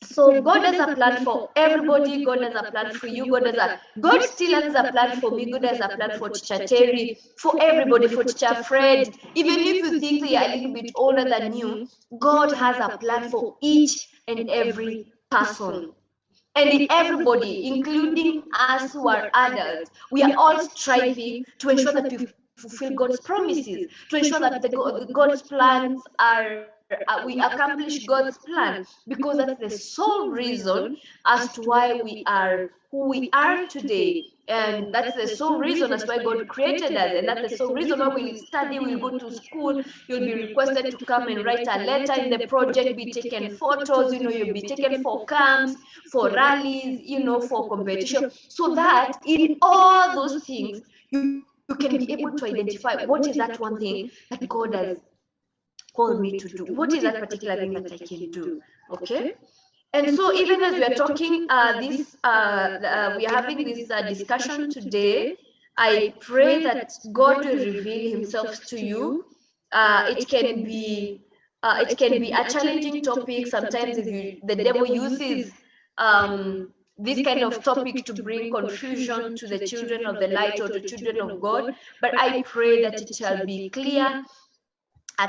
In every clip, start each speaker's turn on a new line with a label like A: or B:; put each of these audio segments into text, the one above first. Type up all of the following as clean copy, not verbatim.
A: So God has a plan for everybody. God has a plan for you. God still has a plan for me. God has a plan for Teacher Terry, for everybody, for Teacher Fred. Even if you think they are a little bit older than you, God has a plan for each and every person. And everybody, including us who are adults, we are all striving to ensure that we fulfill God's promises, to ensure that God's plans are, we accomplish God's plan, because that's the sole reason as to why we are who we are today. And that's the sole reason as why God created us, and that's the sole reason why we'll study, we'll go to school, you'll be requested to come and write a letter in the project, be taken photos, you'll be taken for camps, for rallies, for competition, so that in all those things you can be able to identify what is that one thing that God has called me to do. What is that particular thing that I can do? Okay. And so, even as we are talking, we are having this discussion today. I pray that God will reveal Himself to you. It can be a challenging topic. Sometimes the devil uses this kind of topic to bring confusion to the children of the light or to children of God. But I pray that it shall be clear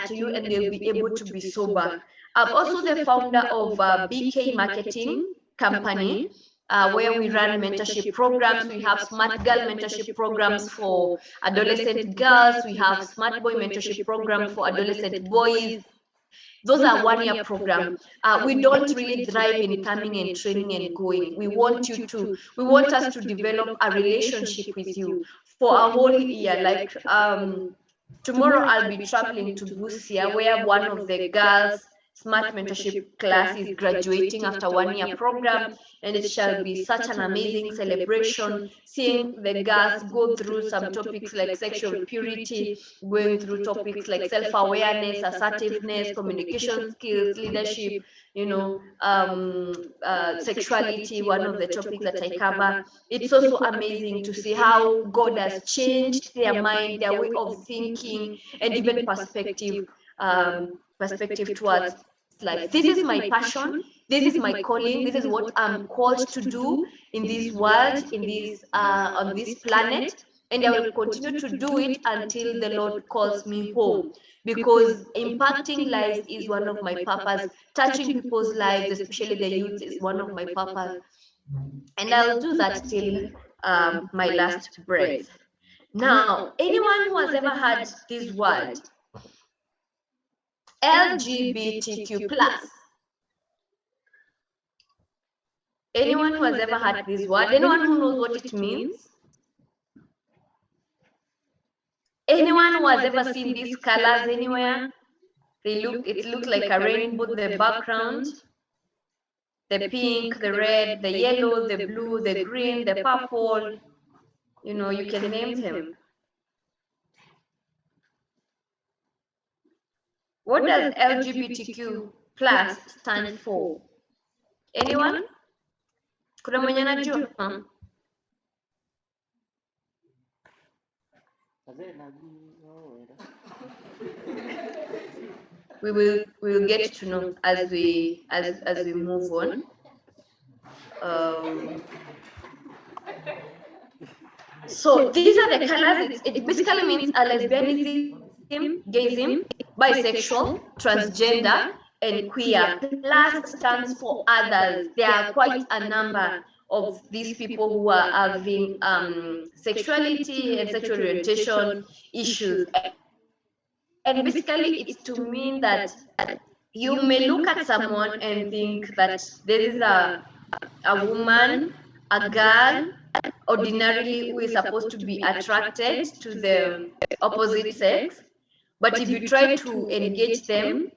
A: to you and they'll be able to be sober. I'm also the founder of BK Marketing Company, where we run mentorship programs. We have Smart Girl mentorship programs for adolescent girls. We have Smart Boy mentorship program for adolescent boys. Those are one-year programs. We don't really thrive in coming and training and going. We want us to develop a relationship with you for a whole year. Like tomorrow I'll be traveling to Busia, where one of the girls' Smart Mentorship class is graduating after 1-year program, and it shall be such an amazing celebration, seeing the girls go through some topics like sexual purity, going through topics like self-awareness, assertiveness, communication skills, leadership, sexuality, one of the topics that I cover. It's also amazing to see how God has changed their mind, their way of thinking, and even perspective towards life. This is my passion. This is my calling. This is what I'm called to do in this world, on this planet, and I will continue to do it until the Lord calls me home. Because impacting lives is one of my purpose. Touching people's lives, especially the youth, is one of my purpose, and I'll do that till my last breath. Now, anyone who has ever heard this word, LGBTQ+, anyone who has ever heard this word, anyone who knows what it means, anyone who has ever seen these colors anywhere, it looks like a rainbow, the background, the pink, the red, the yellow, the blue, the green, the purple, you can name them. What does LGBTQ+ stand for? Anyone? Kuna mwenye anajua? We'll get to know as we move on. So these are the colors. It basically means lesbianism, gayism, bisexual, transgender, and queer. Plus stands for others. There are quite a number of these people who are having sexuality and sexual orientation issues. And basically, it's to mean that you may look at someone and think that there is a woman, a girl, ordinarily who is supposed to be attracted to the opposite sex. But if you try to engage them,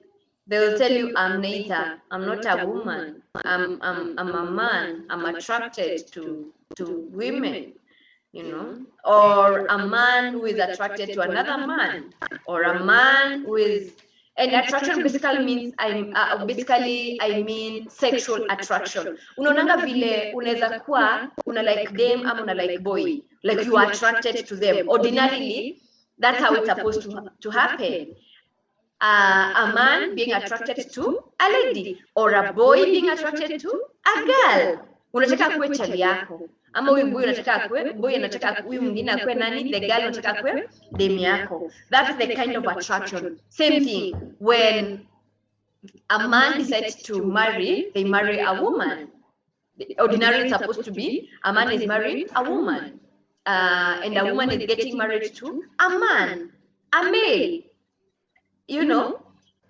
A: they will tell you, I'm neither. I'm not a woman. I'm a man. I'm attracted to women. Or a man who is attracted to another man, or a man who is, and attraction basically means I mean sexual attraction. Unaonanga vile unaweza kuwa una like them ama una like boy, like you are attracted to them. Ordinarily, that's how it's supposed to happen. a man being attracted to a lady, or a boy being attracted to a girl. Unataka akue chali yako, ama huyu boy unataka akue, boy anataka huyu mwingine akue nani, the girl unataka akue demu yako. That's the kind of attraction. Same thing when a man decides to marry, they marry a woman. Ordinarily it's supposed to be a man is marrying a woman, and a woman is getting married to a man, a male, you know.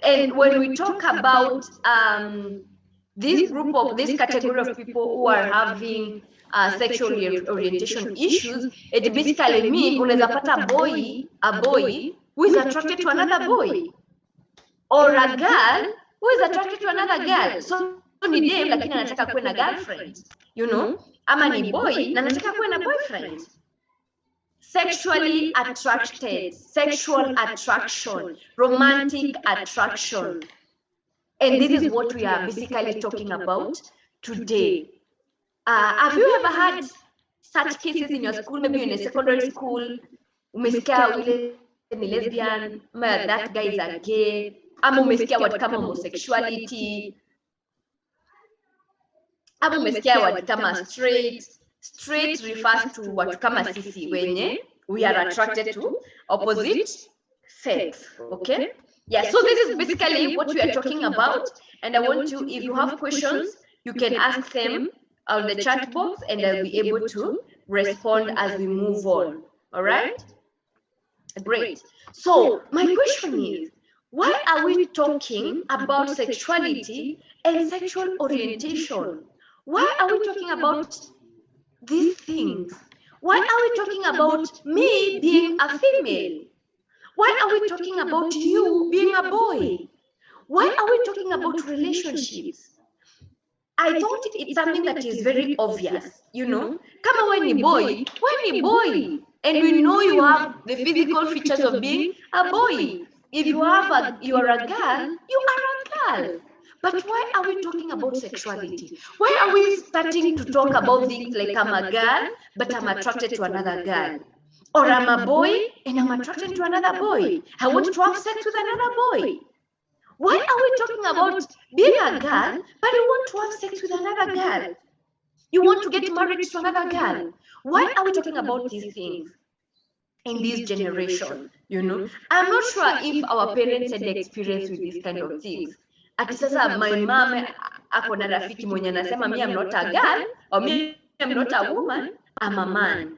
A: And when we talk about this category of people who are having sexual orientation issues, it basically means unaweza pata a boy who is attracted to another boy, or a girl who is attracted to another girl. So ni dem lakini anataka kuwa na girlfriend, you know, ama ni boy na anataka kuwa na boyfriend. Sexually attracted, sexual attraction, romantic attraction. And this is what we are basically talking about today. Have you ever had such cases in your school, maybe in a secondary school? Umesikia ule ni lesbian, that guy is a gay, ama umesikia word kama homosexuality, ama umesikia word kama straight. Straight refers to watu kama sisi wenye we are attracted to opposite sex. Okay, yeah, so this is basically what we are talking about, and I want you, if you have questions, you can ask them on the chat box and I'll be able to respond as we move on. All right, great. So my question is, why are we talking about sexuality and sexual orientation? Why are we talking about these things? Why are we talking about me being a female? Why are we talking about you being a boy? Why are we talking about relationships? I thought it's something that is very obvious, you know. Kama when ni boy, and we know you have the physical features of being a boy. If you are a girl, you are a girl. But why are we talking about sexuality? Why are we starting to talk about things like I'm a girl, but I'm attracted to another girl? Or I'm a boy and I'm attracted to another boy. I want to have sex with another boy. Why are we talking about being a girl, but you want to have sex with another girl? You want to get married to another girl? Why are we talking about these things in this generation? You know, I'm not sure if our parents had experience with these kind of things. Ati sasa my mom ako na rafiki mwenye anasema me I'm not a girl, or me I'm not a woman, I'm a man.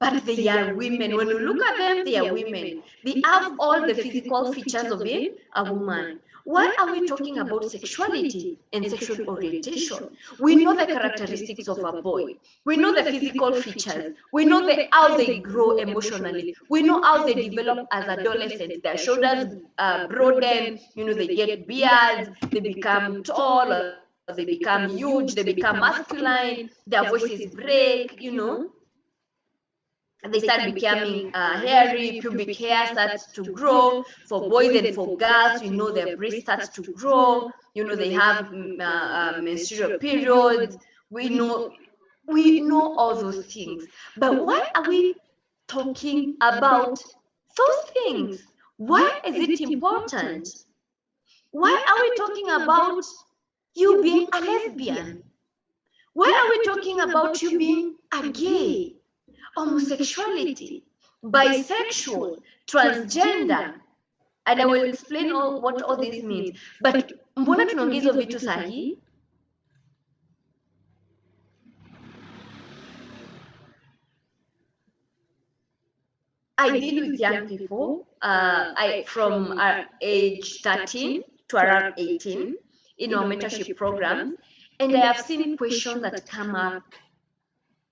A: But they are women. When you look at them, they are women. They have all the physical features of being a woman. Why are we talking about sexuality and sexual orientation? We know the characteristics of a boy. We know the physical features. We know how they grow emotionally. We know how they develop as adolescents. Their shoulders broaden, you know, they get beards, they become tall, or they become huge, they become masculine, their voices break, you know. They start becoming hairy, pubic hair starts to grow. For boys and for girls, you know, their breast starts to grow. You know, they have menstrual periods. We know all those things. But why are we talking about those things? Why is it important? Why are we talking about you being a lesbian? Why are we talking about you being a gay? Homosexuality, bisexual, transgender, and I will explain what all this means. But mbona tunaongea hizo vitu sahi? I deal with young people from age 13 to around 18 in our mentorship program, and I have seen questions that come up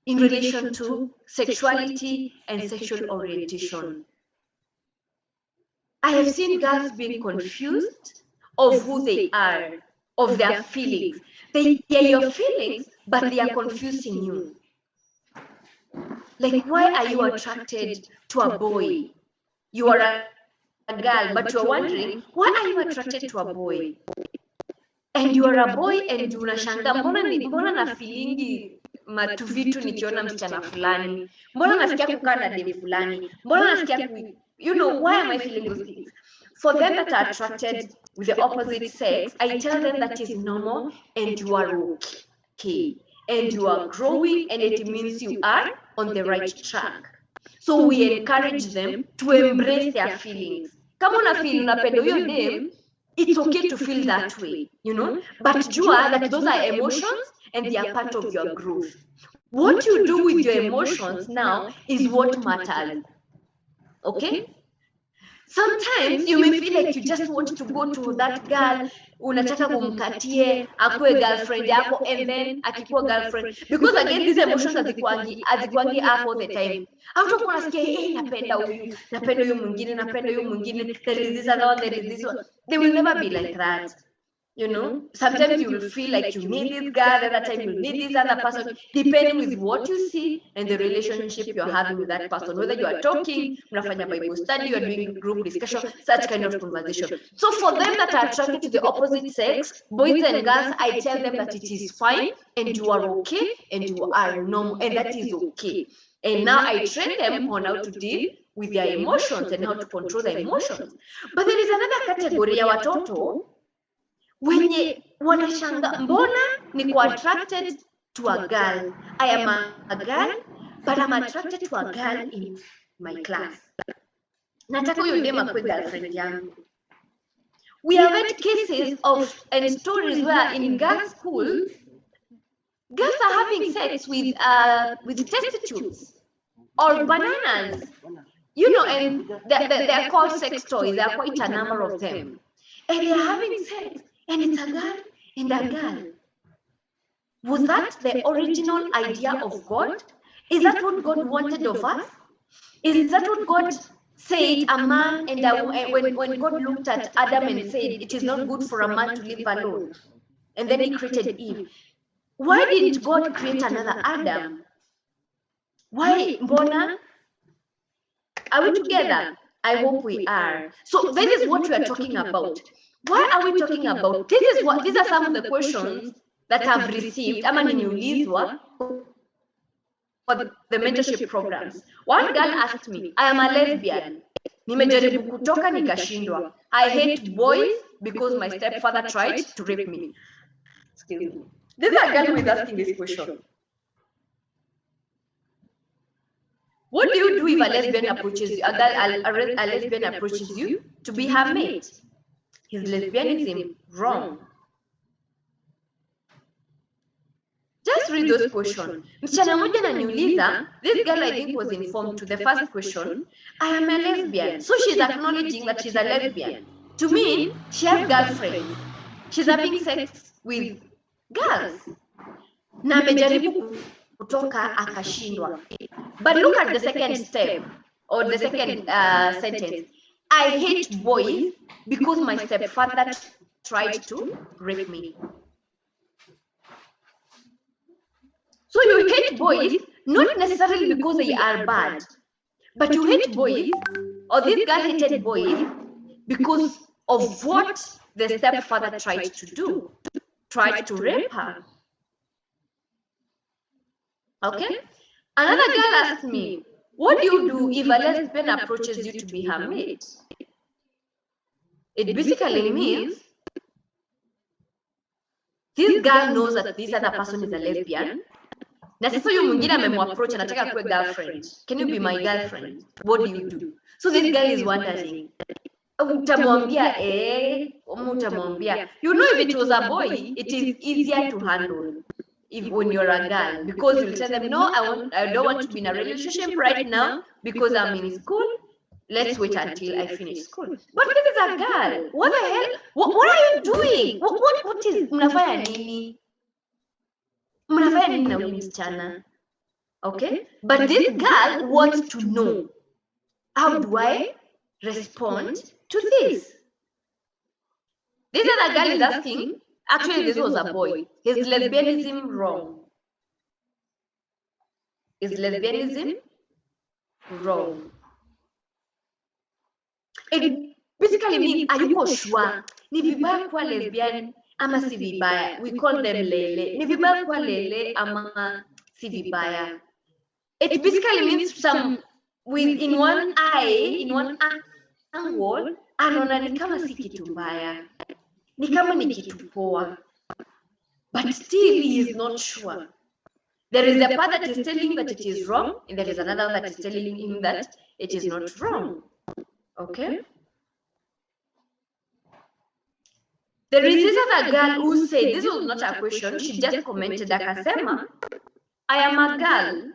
A: in relation to sexuality and sexual orientation. I have seen girls being confused of who they are, of their feelings. They hear your feelings, but they are confusing you. Like, why are you attracted to a boy? You are a girl, but you are wondering, why are you attracted to a boy? And you are a boy and unashanga, mbona na feelingi matu vitu nikiona msichana fulani, mbona nasikia kukaa na dem fulani, mbona nasikia you know, why am I feeling those things? For them that are attracted with the opposite sex, I tell them that is normal and you are okay. And you are growing, and it means you are on the right track. So we encourage them to embrace their feelings. Kama una feel unapenda huyo dem, it's okay to feel that way, you know, but jua that those are emotions and they are part of your growth. What you do with your emotions now is what matters. Okay? Sometimes you may feel like you just want to go to that girl, unataka kumkatie akue girlfriend yako, and then akikuwa girlfriend, because again these emotions hazikuangi up all the time. Hautakuwa unasikia napenda huyu mwingine, there is this other one, there is this one. They will never be like that. You know, sometimes you will feel like you need this guy, the other time you need this other person, depending with what you see and the relationship you're having with that person. Whether you are talking, mnafanya Bible study, you're doing group discussion, such kind of conversation. So for them that are attracted to the opposite sex, boys and girls, I tell them that it is fine and you are okay and you are normal and that is okay. And now I train them on how to deal with their emotions and how to control their emotions. But there is another category ya watoto wenye wanashanga, mbona niko attracted to a girl. I am a girl, but I'm attracted to a girl in my class. Nataka huyo dem akue girlfriend yangu. We have had cases of and stories where in girls' school, girls are having sex with test tubes or bananas. You know, and they are called sex toys. There are quite a number of them. And they are having sex. And it's a girl and a girl. Was that the original idea of God? Is that what God wanted of us? Is that what God said, a man and a woman, when God looked at Adam and said, it is not good for a man to live alone? And then he created Eve. Why didn't God create another Adam? Why, Mbona? Are we together? I hope we are. So this is what we are talking about. Why are we talking about? These are some of the questions that I've received. Ama nimeulizwa for the mentorship programs. One girl asked me, I am a lesbian. Nimejaribu kutoka nikashindwa. I hate boys because my stepfather tried to rape me. Excuse me. This is a girl who is asking this question. What do you do if a lesbian approaches you? A lesbian approaches you to be her mate? Is lesbianism wrong? Just read those questions. Msichana moja ananiuliza, this girl I think was informed to the first question, I am a lesbian. So she's acknowledging that she's a lesbian. To me, she has girlfriends. She's having sex with girls. Na amejaribu kutoka akashindwa. But look at the second step, or the second sentence. I hate boys because my stepfather tried to rape me. So you hate boys, not necessarily because they are bad, but you hate boys, or this girl hated boys because of what the stepfather tried to do, tried to rape her. Okay? Another girl asked me, what do you do if a lesbian approaches you to be her mate? It basically means this girl knows that this other person is a lesbian. Na sasa huyu mwingine amemapproach anataka kuwe girlfriend. Can you be my girlfriend? What do you do? So this girl is wondering. Utamwambia utamwambia. You know, if it was a boy, it is easier to handle. If when you're a girl, because you'll tell them, no, I don't want to be in a relationship right now because I'm in school. Let's wait until I finish school. But this is a girl. What the hell? What are you doing? What is mnafanya nini? Mnafanya nini na huyu msichana? Okay? But this girl wants to know, how do I respond to this? This other girl is asking, actually this was a boy, is lesbianism wrong? Is lesbianism wrong? It basically means, ayuko sure ni vibaya kuwa lesbian ama si vibaya? We call them lele. Ni vibaya kuwa lele ama si vibaya? It basically means some in one eye, in one angle, anaona ni kama si kitu mbaya, ni kama ni kitu poa, but still he is not sure. There is a part that is telling him that it is wrong, and there is another that is telling him that it is not wrong. Okay? There is this other girl who said, this was not a question, she just commented, akasema, I am a girl,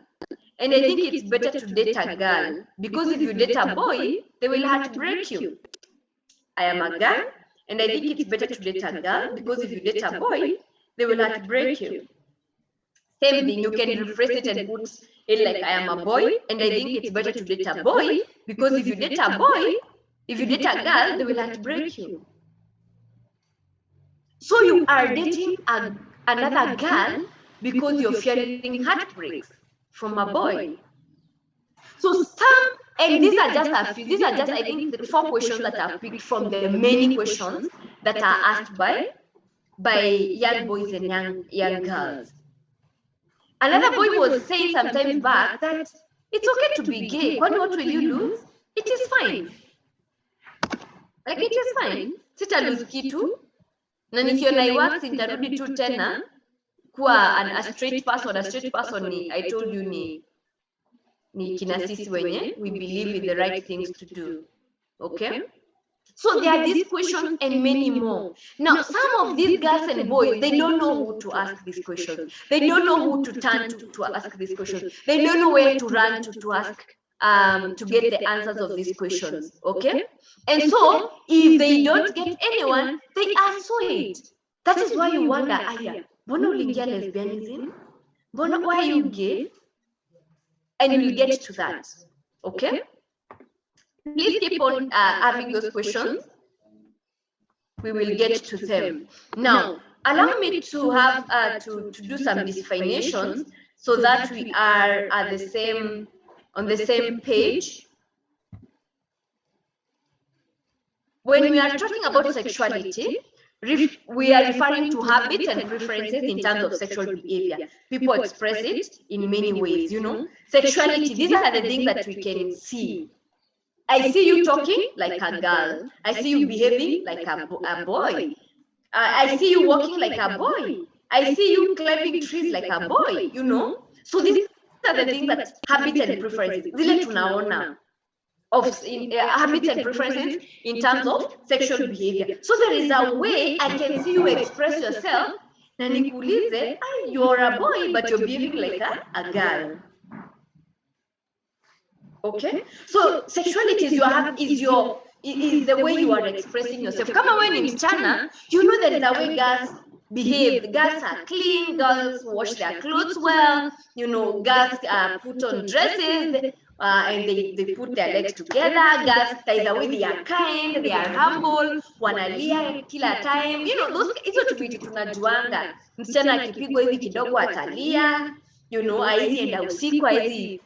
A: and I think it's better to date a girl, because if you date a boy, they will heartbreak you. I am a girl, and I think it's better to date a girl, because if you date a boy, they will heartbreak you. Same thing, you can rephrase it and put it like, I am a boy, and I think it's better to date a boy, because if you date a boy, if you date a girl, they will heartbreak you. So you are dating another girl because you're fearing heartbreaks from a boy. So and these are just a few, these are just, I think, the 4 questions that are picked from the many questions that are asked by young boys and young girls. Another boy was saying sometimes back that it's okay to be gay. What will you lose? It is fine. Like, it is fine. Sita lose kitu. Na nikiona iwax nitarudi tu tena kuwa a straight person. A straight person ni, I told you, ni kina sisi wenye we believe in the right things to do. Okay? So there are these questions and many more. Now, some of these girls and boys, they don't know who to ask these questions. They don't know who to turn to ask these questions. They don't know where to run to ask, to get the answers of these questions. Okay? And so, if they don't get anyone, they are swayed. That is why you wonder, aya, mbona uliingia lesbianism? Mbona, why are you gay? And you'll get to that. Okay? Please keep on having those questions. We will get to them. Now, allow me to have to do some definitions so that we are at on the same page. When we are talking about sexuality, we are referring to habits and preferences in terms of sexual behavior. People express it in many ways, you know. Sexuality, these are the things that we can see. I see you talking like a girl. I see you behaving like a boy. I see you walking like a boy. I see you climbing trees like a boy, you know. So these are the things that habits and preferences. Zile tunaona of habits and preferences in terms of sexual behavior. So there is a way I can see you express yourself. Na nikuulize, you're a boy, but you're behaving like a girl. Okay, so sexuality is the way you are expressing yourself. Kama wewe ni msichana, you know there is a way girls behave. Girls are clean, girls wash their clothes well, you know, girls put on dresses and they put their legs together. Girls, there is a way they are kind, they are humble, wanalia kila time. You know, those hizo tubiti tunajuanga. Msichana akipigwa hivi kidogo atalia, you know, haizi enda usiku, haizi.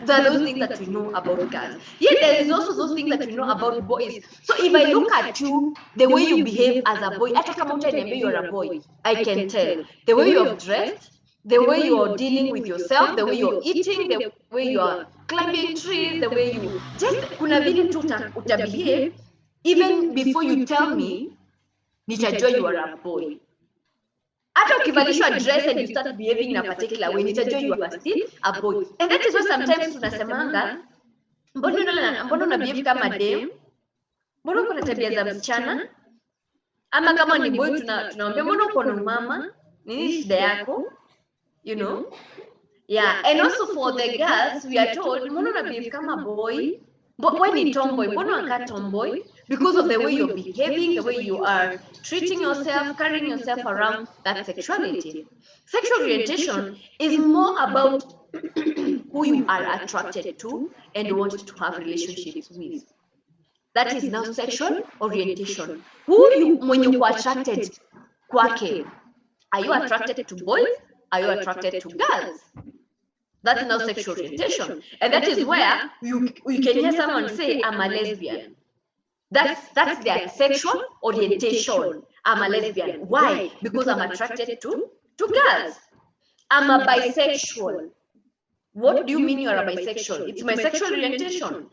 A: There are those things that we know about girls. Yet there is also those things that we know about boys. So if I look at you, the way you behave as a boy, hata kama utaniambia you are a boy, I can tell. The way you have dressed, the way you are dealing with yourself, the way you are eating, the way you are climbing trees, the way you just kuna vile tu utabehave, even before you tell me, nitajua you are a boy. Hata ukivalishwa dress and you start behaving in a particular way, nitajua you are still a boy. And that is why sometimes tunasemanga, mbona una behave kama dem? Mbona uko na tabia za msichana? Ama kama ni boy tunaambia mbona uko na mama? Nini shida yako? You know? Yeah, and also for the girls, we are told, mbona una behave kama boy? But when you tomboy, mbona unakaa tomboy? Because of the way you're behaving, the way you are treating yourself, carrying yourself around, that sexuality. Sexual orientation is more about who you are attracted to and want to have relationships with. That is now sexual orientation. When you are attracted kwake, are you attracted to boys? Are you attracted to girls? That's now sexual orientation. And that is where you can hear someone say, I'm a lesbian. That's their sexual orientation. I'm a lesbian. Why? Because I'm attracted to girls. I'm a bisexual. What do you mean you're a bisexual? It's my sexual orientation.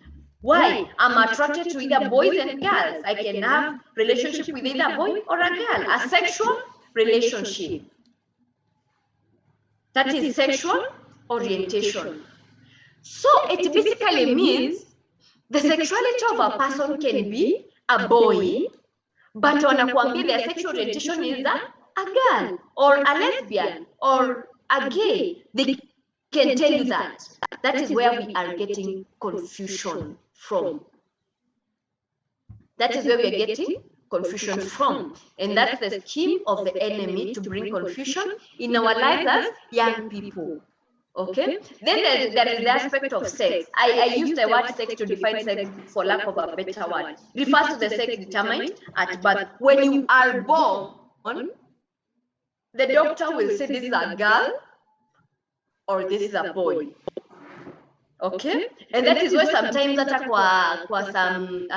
A: Why? I'm attracted to either boys and girls. I can have relationship with either a boy or a girl, a sexual relationship. That is sexual orientation. So it basically means the sexuality of a person can be a boy, but wanakuambia their sexual orientation is a girl or a lesbian or a gay. They can tell you that. That is where we are getting confusion from. That is where we are getting confusion from. And that's the scheme of the enemy to bring confusion in our lives as young people. Okay? Then there is the aspect of sex. I use the word sex to define sex for lack of a better word. It refers to the sex determined at birth. When you are born, the doctor will say this is a girl or this is a boy. Okay? And that is why sometimes hata some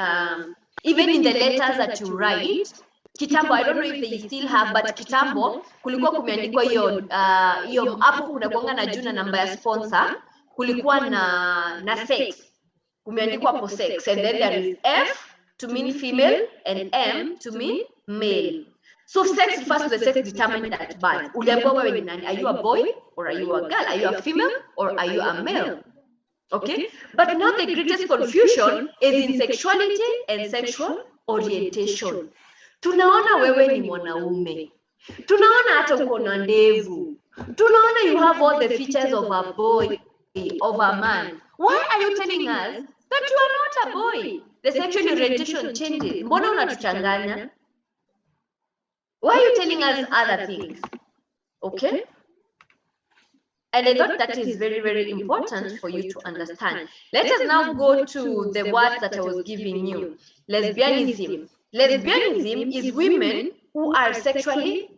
A: even in the letters that you write, kitambo, I don't know if they still have, but kitambo kulikuwa kumeandikwa hiyo hapo kuna kuanga na jina namba ya sponsor, kulikuwa na sex. Kumeandikwa hapo sex, and then there is F to mean female and M to mean male. So sex refers to the sex determined at birth. Uliambiwa wewe ni nani? Are you a boy or are you a girl? Are you a female or are you a male? Okay, but now the greatest confusion is in sexuality and sexual orientation. Tunaona wewe ni mwanaume. Tunaona hata uko na ndevu. Tunaona you have all the features of a boy, of a man. Why are you telling us that you are not a boy? The sexual orientation changes. Mbona unatuchanganya? Why are you telling us other things? Okay? And I thought that is very, very important for you to understand. Let us now go to the words that I was giving you. Lesbianism. Lesbianism is women who are sexually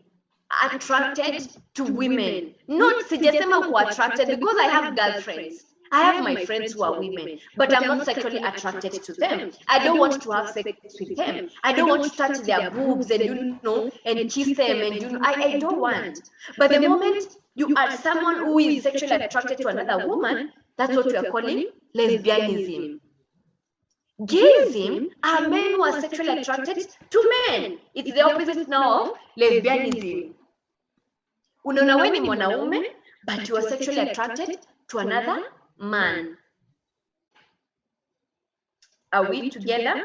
A: attracted to women. Not sijasema who are attracted, because I have girlfriends. I have my friends who are women, but I'm not sexually attracted to them. I don't want to have sex with them. I don't want to touch their boobs and and kiss them and I don't want. But the moment you are someone who is sexually attracted to another woman, that's what we are calling lesbianism. Gayism are men who are sexually attracted to men. It's the opposite now of lesbianism. Unaona wewe ni mwanaume, but you are sexually attracted to another man. Are we together?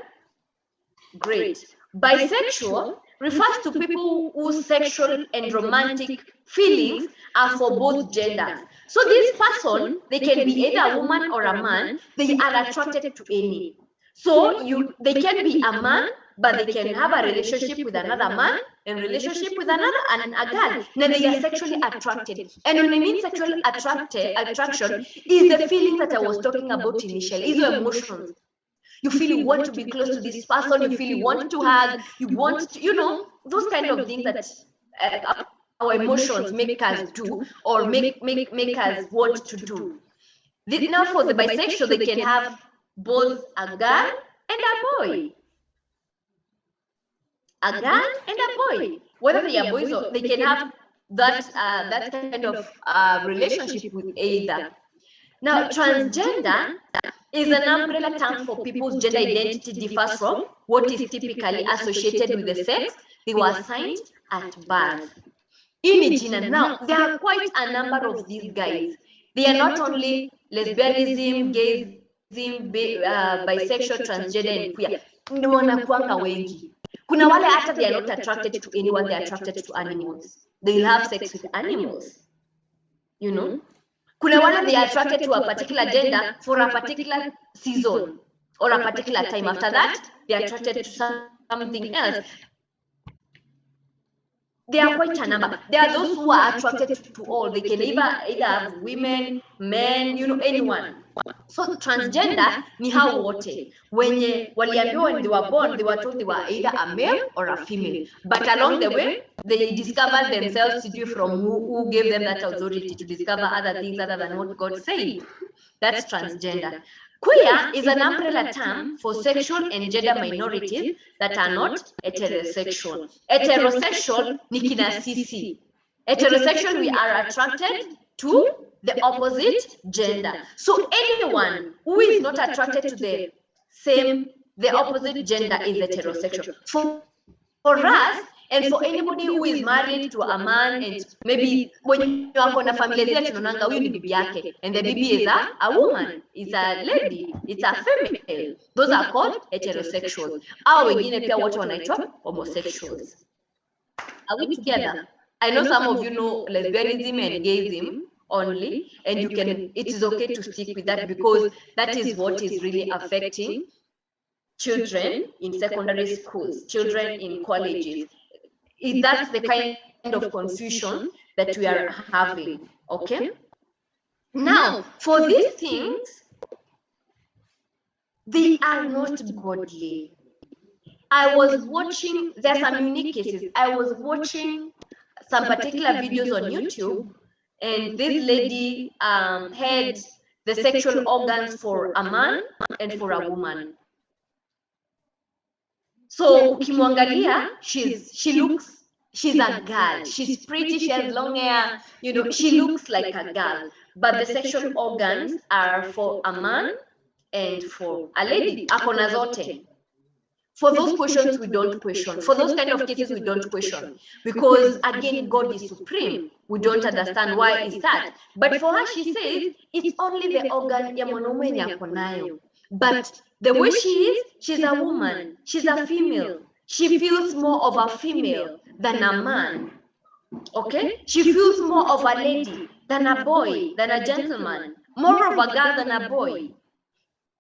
A: Great. Bisexual refers to people whose sexual and romantic feelings are for both genders. So this person, they can be either a woman or a man, they are attracted to any. So they can be a man, but they can have a relationship with another man and relationship with another and a girl. Now they are sexually attracted. And when I mean sexual attraction is the feeling that I was talking about initially, is your emotions. You feel you want to be close to this person, you feel you want to hug, you want to, those kind of things that our emotions make us do or make us want to do. Now for the bisexual, they can have both a girl and a boy. A girl and a boy. Whether they are boys or they can have that kind of relationship with either. Now, transgender is an umbrella term for people's gender identity differs from what is typically associated with the sex they were assigned at birth. Now, there are quite a number of these guys. They are not only lesbianism, gayism, bisexual, transgender, and queer. Ni wanakuanga wengi. Kuna wale hata they are not attracted to anyone, they are attracted to animals. They will have sex with animals. Kuna wale they are attracted to a particular gender for a particular season or a particular time. After that, they are attracted to something else. There are quite a number. There are those who are attracted to all. They can either have women, men, anyone. So transgender ni hao wote. Wenye waliambiwa when they were born, they were told they were either a male or a female. But along the way, they discovered themselves to do from who gave them that authority to discover other things other than what God said. That's transgender. Queer is an umbrella term for sexual and gender minorities that are not heterosexual. Heterosexual ni kina sisi. Heterosexual, we are attracted to the opposite gender. So anyone who is not attracted to the the opposite gender is heterosexual. For us, and for anybody who is married to a man, and maybe when you are on a family zile tunaonanga huyu ni bibi yake, and the baby is a woman, is a lady, it's a female. Those are called heterosexuals. Au wengine pia wote wanaitwa homosexuals. Are we together? I know some of you know lesbianism and gayism only, and it is okay to stick with that because that is what is really affecting children in secondary schools, children in colleges. That's the kind of confusion that we are having, okay? Now, for these things, they are not godly. I was watching, there are some unique cases. I was watching some particular videos on YouTube, and this lady had the sexual organs for a man and for a woman. So ukimwangalia, she's a girl. She's pretty, she has long hair, you know, she looks like a girl. But the sexual organs are for a man and for a lady. Akona zote. For those questions, we don't question. For those kind of cases, we don't question. Because again, God is supreme. We don't understand why is that. But for her, she says, it's only the organ ya mwanaume ni ako nayo. But the way she is, she's a woman. She's a female. She feels more of a female than a man. Okay? She feels more of a lady than a boy, than a gentleman. More of a girl than a boy.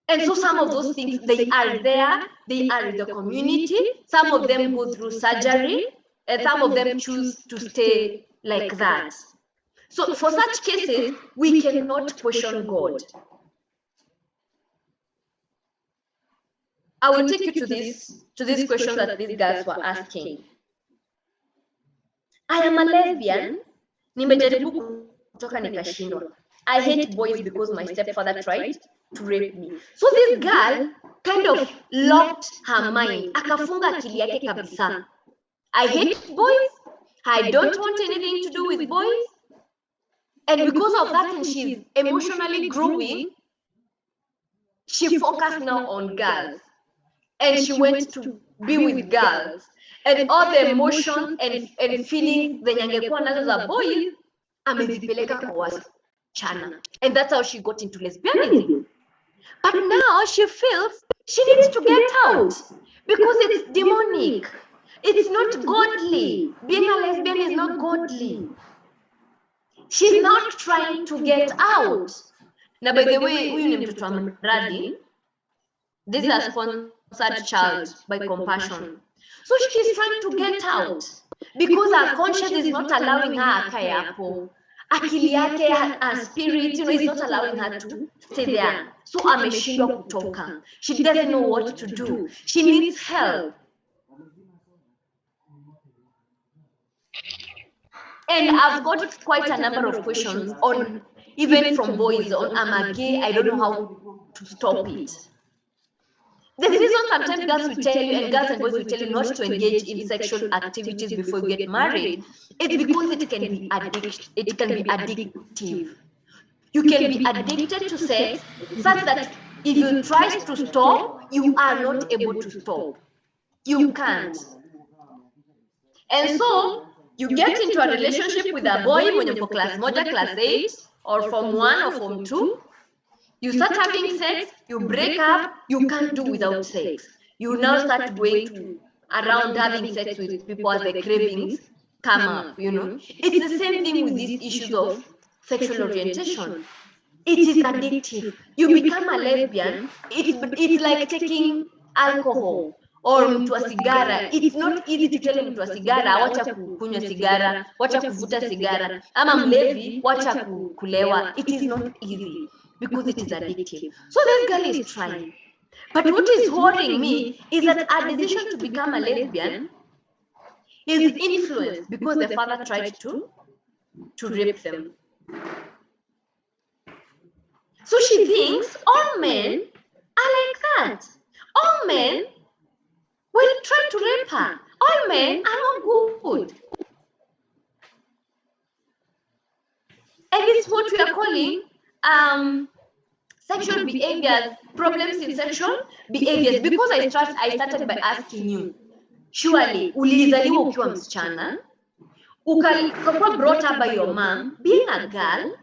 A: And so some of those things, they are there, they are in the community. Some of them go through surgery, and some of them choose to stay like that. So for such cases, we cannot question God. I will take you to this question that these guys were asking. I am a lesbian. Nimejaribu kutoka nikashindwa. I hate boys because my stepfather tried to rape me. So this girl kind of locked her mind. Akafunga akili yake kabisa. I hate boys. I don't want anything to do with boys. And because of that, and she's emotionally growing, she focused now on girls. And she went to be with girls. And all the emotions and feelings zenye angekuwa nazo za boys, amezipeleka kwa wasichana. And that's how she got into lesbianism. But now she feels she needs to get out because it's demonic. It's not godly. Being a lesbian is not godly. She's not trying to get out. Now, by the way, huyu ni mtoto wa mradi. This is a sponsored child by Compassion. So she's trying to get out because her conscience is not allowing her akae hapo. Akili yake, her spirit, you know, is not allowing her to stay there. So ameshindwa kutoka. She doesn't know what to do. She needs help. And I've got quite a number of questions on, even from boys, on am I gay? I don't know how to stop it. The reason sometimes girls will tell you, and girls and boys will tell you not to engage in sexual activities before you get married, it's because it can be addictive. You can be addicted to sex such that if you try to stop, you are not able to stop. You can't. And so you get into a relationship with a boy when you're class moja, class 8, or form 1 or form 2. You start having sex, you break up, you can't do without sex. You now start going around having sex with people as the cravings come up, you know. It's the same thing with these issues of sexual orientation. It is addictive. You become a lesbian, it's like taking alcohol or mtu wa sigara. It's not easy to tell mtu wa sigara, wacha kukunywa sigara, wacha kuvuta sigara, ama mlevi, wacha kulewa. It is not easy. Because it is addictive. So this girl is trying. But what is worrying me is that her decision to become a lesbian is influenced because the father tried to rape them. So she thinks all men are like that. All men will try to rape her. All men are not good. And it's what we are calling sexual behaviors, problems in sexual behaviors, because I started by asking you, surely ulizaliwa ukiwa msichana, ukakuwa brought up by your mom, being a girl,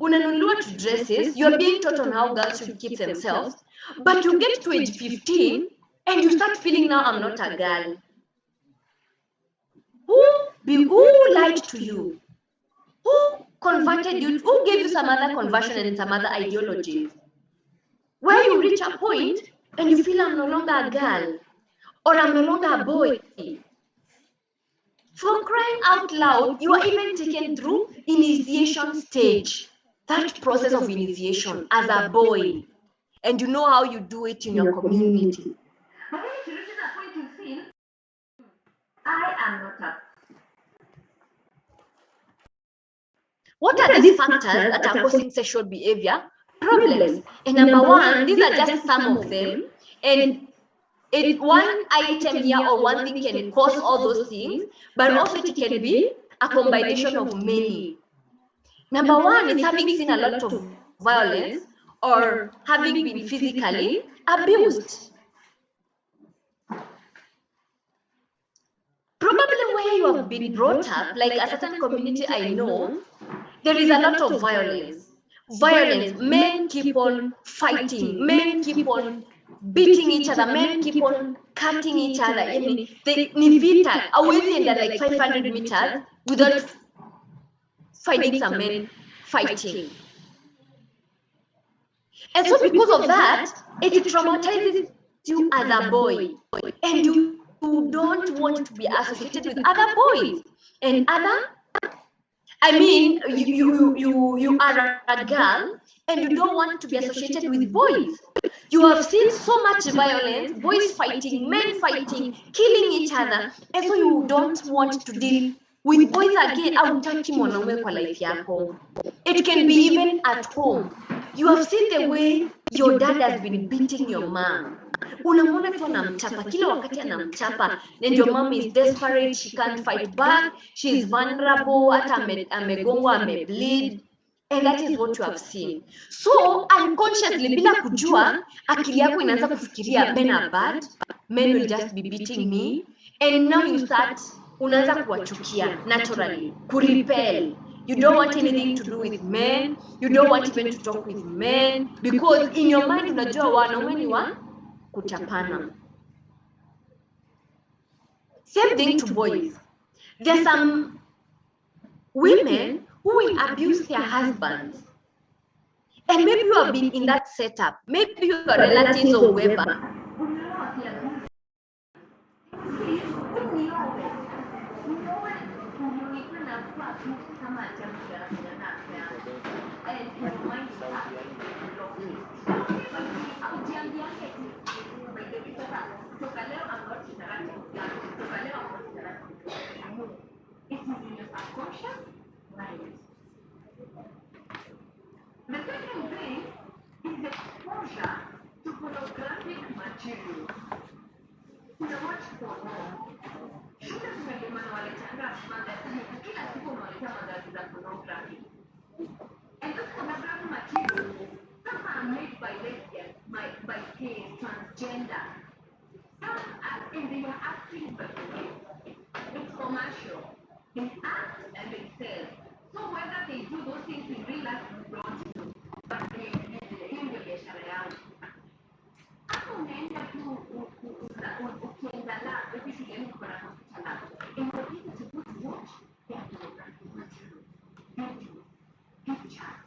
A: unanunuliwa to dresses, you're being taught on how girls should keep themselves, but you get to age 15 and you start feeling now I'm not a girl. Who lied to you? Who converted you? Who gave you some other conversion and some other ideologies? Where you reach a point and you feel I'm no longer a girl or I'm no longer a boy. For crying out loud, you are even taken through initiation stage. That process of initiation as a boy. And you know how you do it in your community. But when you reach that point, you feel, I am not a. What are these factors that are causing sexual behavior problems? And number one, these are just some of them. And one item here or one thing can cause all those things, but also it can be a combination of many. Number one is having seen a lot of violence or having been physically abused. Probably where you have been brought up, like a certain community I know, there is a lot of violence. Violence, men keep on fighting, men keep on beating each other, men keep on cutting each other. Ni vita, hawezi enda like 500 meters without finding some men fighting. And so because of that, it traumatizes you as a boy. And you don't want to be associated with other boys. And you are a girl and you don't want to be associated with boys. You have seen so much violence, boys fighting, men fighting, killing each other, and so you don't want to deal with boys again. Hautaki mwanaume kwa life yako. It can be even at home. You have seen the way your dad has been beating your mom. Unamwona tu anamchapa, kila wakati anamchapa, and your mom is desperate, she can't fight back, she is vulnerable, hata amegongwa, amebleed. And that is what you have seen. So unconsciously, bila kujua, akili yako inaanza kufikiria men are bad, men will just be beating me, and now you start unaanza kuwachukia naturally, kurepel. You don't want anything to do with men, you don't want even to talk with men, because in your mind unajua wanaume ni wa kuchapana. Same thing to boys. There are some women who will abuse their husbands. And maybe you have been in that setup. Maybe your relatives or whoever. The second thing is exposure to pornographic material. Kuna watch porno. Shule tumelemana waletanga magazine, kila siku wanaleta magazine za pornography. And those pornographic materials, some are made by lesbians, by gays, transgender. Some are, and they are acting by the way. It's commercial. They act and they sell. So whether they do those things in real life or not, but they in the biashara yao. Hapo unaenda tu ukienda lab, shuleni kuna computer lab. And what people supposed to watch, they are pornographic material. YouTube, pictures.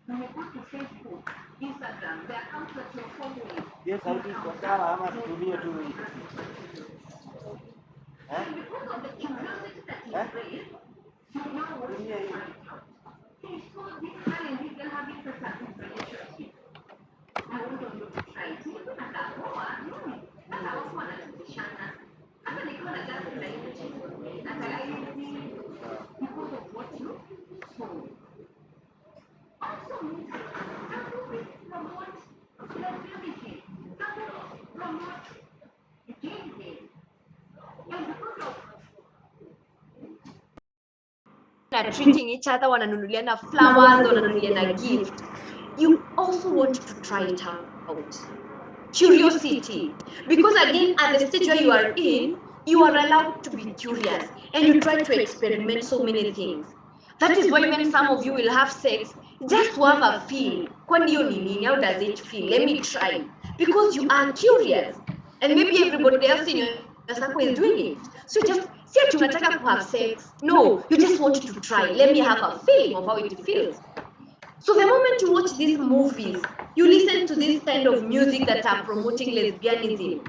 A: When you go to Facebook, Instagram, the accounts that you're following.
B: Yes, I think for sawa ama tutumie tu hii.
A: And because of the curiosity that is raised, you know what to find out. He saw this man and this girl having such a good relationship. I want you to try it. Niko na dawa, hata wako wanatishana. Hata nikiwa na gari la nje, nataka because of what you saw. Also, some movies promote lesbianism, some promote gay. And because of treating each other, wananunuliana flowers, wananunuliana gift. you also want to try it out. Curiosity, because again, at the stage where you are in, you are allowed to be curious and you try to experiment so many things. That is why when some of you will have sex, just to have a feel, how does it feel? Let me try. Because you are curious. And maybe everybody else in your circle is doing it. So just say to unataka to have sex. No, you just want to try. Let me have a feeling of how it feels. So the moment you watch these movies, you listen to this kind of music that are promoting lesbianism,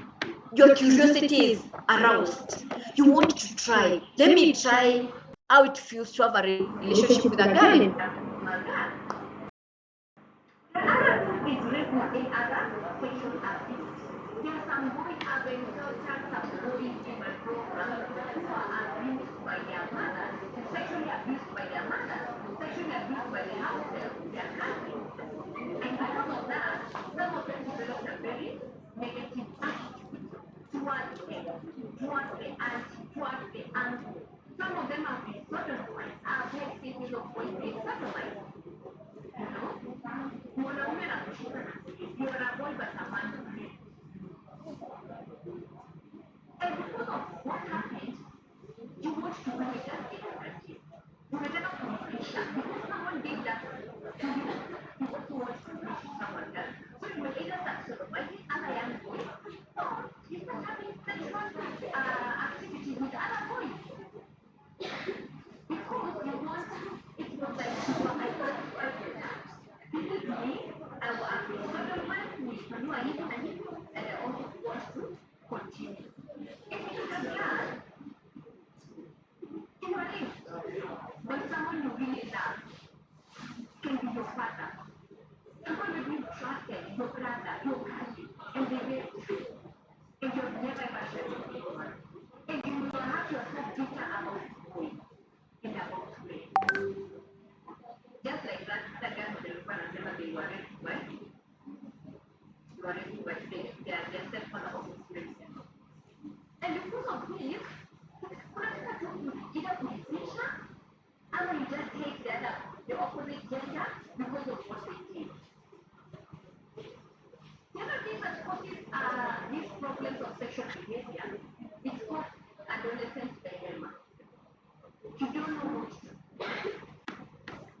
A: your curiosity is aroused. You want to try. Let me try how it feels to have a relationship with a girl. There are some boys are being abused in my program who are abused by their mothers, sexually abused by their mothers, sexually abused by their household, their country. And because of that, some of them developed a very negative attitude towards them, towards the auntie, towards the uncle. Some of them have been sodomized. I've heard cases of boys being sodomized. You know? Mwanaume anakushika na you are a boy but a man. And because of what happened, you want to do it as differently. You will never finish that. Because someone did that to you, you also want to finish someone else. So you will either start sodomizing other young boys, or you start having sexual activity with other boys. Because you want, it was like you were isolated. This is me, I will be sodomized, we can do anything, and I also want to continue. If it is a girl, you are in. But someone you really love can be your father. Someone that you trusted, your brother, your cousin, and they get you. And you've never ever shared with anyone. And you will have yourself bitter about going and about praying. Just like that guy who delivered and never they were raped by. You are raped by they are their stepfather also rapes them. And because of this, unataka tu either kujificha ama you just hate the opposite gender because of what they did. The other thing that causes these problems of sexual behavior is called adolescent dilemma. You don't know what to do.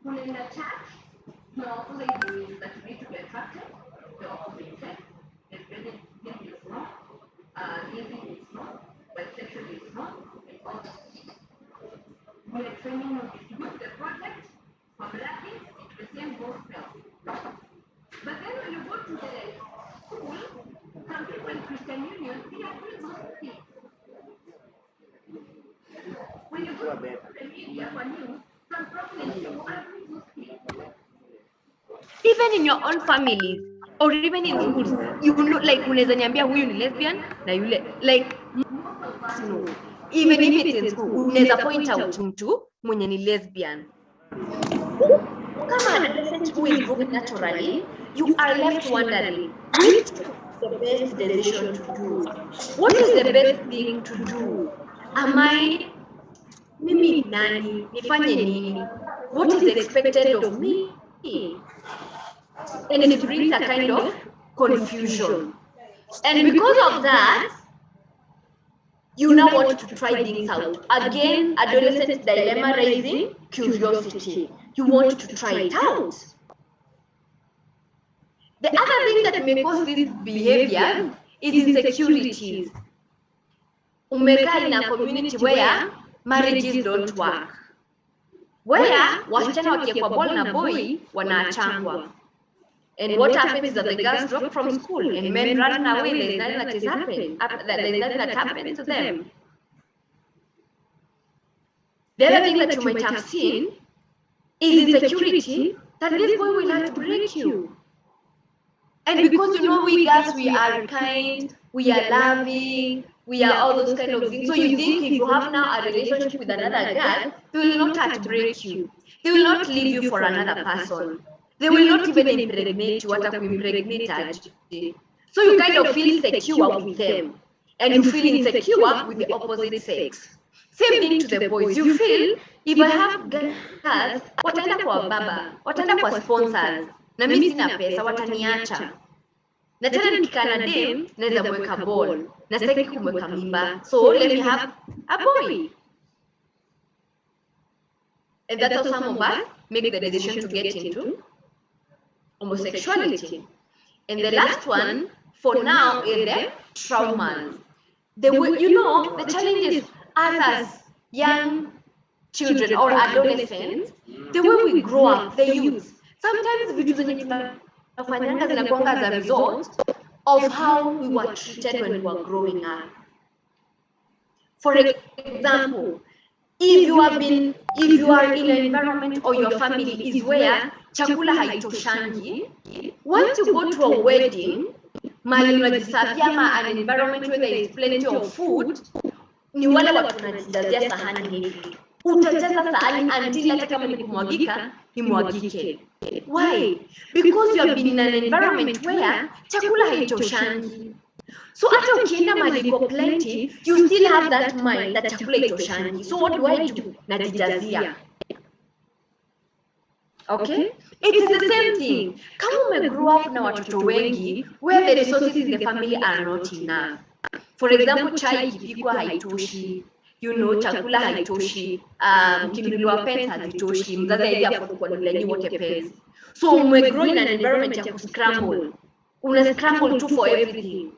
A: When in a church, the opposite is that you need to be attracted, the opposite sex, lesbianism is wrong, gayism is wrong, bisexual is wrong, and all that. We are training you to distribute the project from Latin into the same gospel. But then when you go to the school, some people in Christian Union, they agree those things. When you go to the media, for news, some prominent people agree those things. Even in your own families, or even in schools, you know, like unaweza niambia huyu ni lesbian na yule, like no. Even if it's in school, unaweza point out mtu mwenye ni lesbian. Kama adolescent who is broken naturally, you are left wondering, which is the best decision to do? What is the best thing to do? Am I mimi nani? Nifanye nini? What is expected of me? And it brings a kind of confusion. And because of that, you now want to try things out. Again, adolescent dilemma raising curiosity. You want to try it out. The other thing that may cause these behaviors is insecurities. Umekaa in a community where marriages don't work. Where wasichana wakiekwa ball na boy wanaachangwa. And what happens is that the girls drop from school and men run away. There is nothing that is happening. There is nothing that happened to them. The other thing that you might have seen is insecurity that this boy will have to break you. And because you know we girls, we are kind, we are loving, we are all those kind of things. So you think if you have now a relationship with another girl, they will not heartbreak you. They will not leave you for another person. They will not even impregnate you, impregnate. So you kind of feel secure with them. And you feel insecure with the opposite sex. Same thing to the boys. You feel, if I have girls, wataenda kwa baba, wataenda kwa sponsors. na mimi sina pesa, wataniacha. Na tena nikikaa na dem naweza mweka ball, na sitaki kumweka mimba, so let me have a boy. And that's how some of us make the decision to get into homosexuality. And the last one for now is the traumas. The way, the challenges as young children or adolescents, the way we grow up, the youth. Sometimes vitu zenye tunafanyanga zinakuanga as a result of how we were treated when we were growing up. For example, if you are in an environment or your family is where chakula haitoshangi, once you go to a wedding, mali unajisafia ama an environment where there is plenty of food, ni wale watu wanajijazia sahani hivi. Utajaza sahani until hata kama ni kumwagika, imwagike. Why? Because you have been in an environment where chakula haitoshangi. So hata ukienda mahali iko plenty, you still have that mind that chakula haitoshangi. So what do I do? Najijazia. Okay? It is the same thing. Kama umegrow up na watoto wengi where the resources in the family are not enough. For example, chai ikipikwa haitoshi, chakula haitoshi, kinunuliwa pens hazitoshi, mzazi haidi afford kuwanunulia nyi wote pens. So umegrow in an environment ya kuscramble. Una scramble too for everything.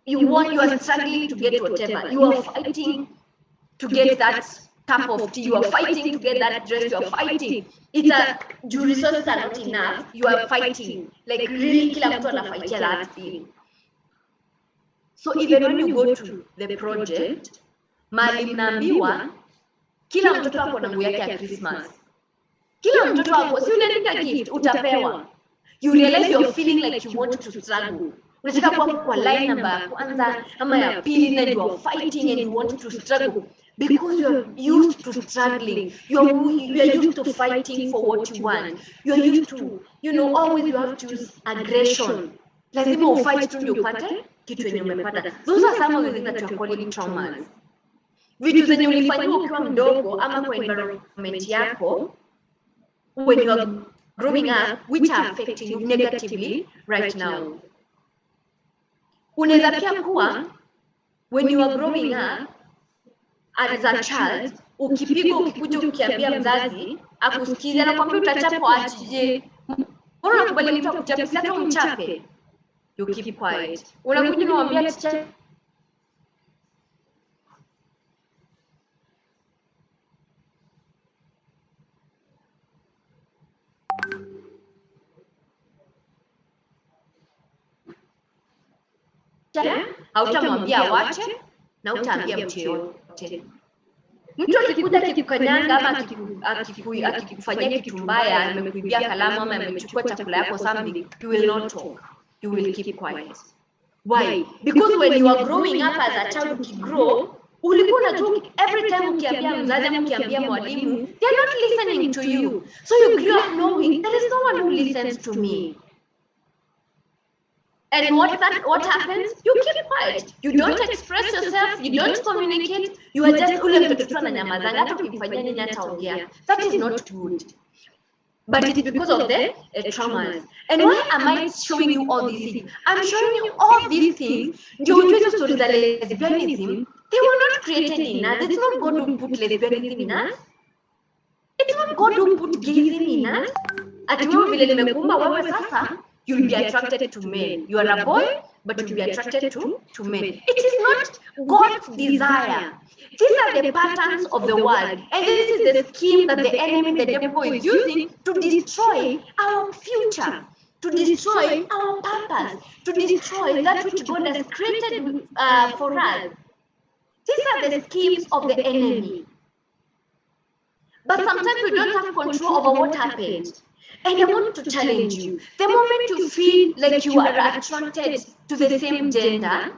A: You are struggling to get whatever. You are fighting to get that cup of tea. You are fighting to get that dress. You are fighting. Your resources are not enough. You are fighting. Like really, kila mtu anafightia that thing. So even when you go to the project, mali mnaambiwa kila mtoto wako na nguo yake ya Christmas. Kila mtoto wako si unaandika gift utapewa. You realize you're feeling like you want to struggle. Unataka kuwa kwa line number ya kwanza ama ya pili, and you are fighting and you want to struggle because you are used to struggling. You are used to fighting for what you want. You are used to, always you have to use aggression. Lazima ufight tu ndio upate kitu yenye umepata. Those are some of the things that you are calling traumas. Vitu zenye ulifanywa ukiwa mdogo ama kwa environment yako when you are growing up which are affecting you negatively right now. Unaweza pia kuwa when you are growing up as a child, ukipigwa ukikuja ukiambia mzazi akusikize na kwambia utachapwa achije. Mbona unakubali mtu akuchape? Si hata umchape. You keep quiet. Unakuja unamwambia teacher hautamwambia wache na utaambia mtu yote. Mtu akikuja akikukanyanga ama akikufanyia kitu mbaya, amekuibia kalamu ama amechukua chakula yako something, you will not talk. You will keep quiet. Why? Because when you are growing up as a child, ukigrow, ulikuwa unajua every time ukiambia mzazi ama ukiambia mwalimu, they are not listening to you. So you grew up knowing there is no one who listens to me. And what happens? You keep quiet. You don't express yourself. You don't communicate. You are just ule mtoto ananyamazanga hata ukimfanyia nini hataongea. That is not good. But it is because of the traumas. And why am I showing you all these things? I'm showing you all these things. Ndio ujue hizo stories za lesbianism, they were not created in us. It's not God who put lesbianism in us. It's not God who put gayism in us. Ati wewe vile nimekuumba wewe sasa, you'll be attracted to men. You are a boy, but you'll be attracted to men. It is not God's desire. These are the patterns of the world. And this is the scheme that the enemy, the devil, is using to destroy our future, to destroy our purpose, to destroy that which God has created for us. These are the schemes of the enemy. But sometimes we don't have control over what happened. And I want to challenge you. The moment you feel like you are attracted to the same gender,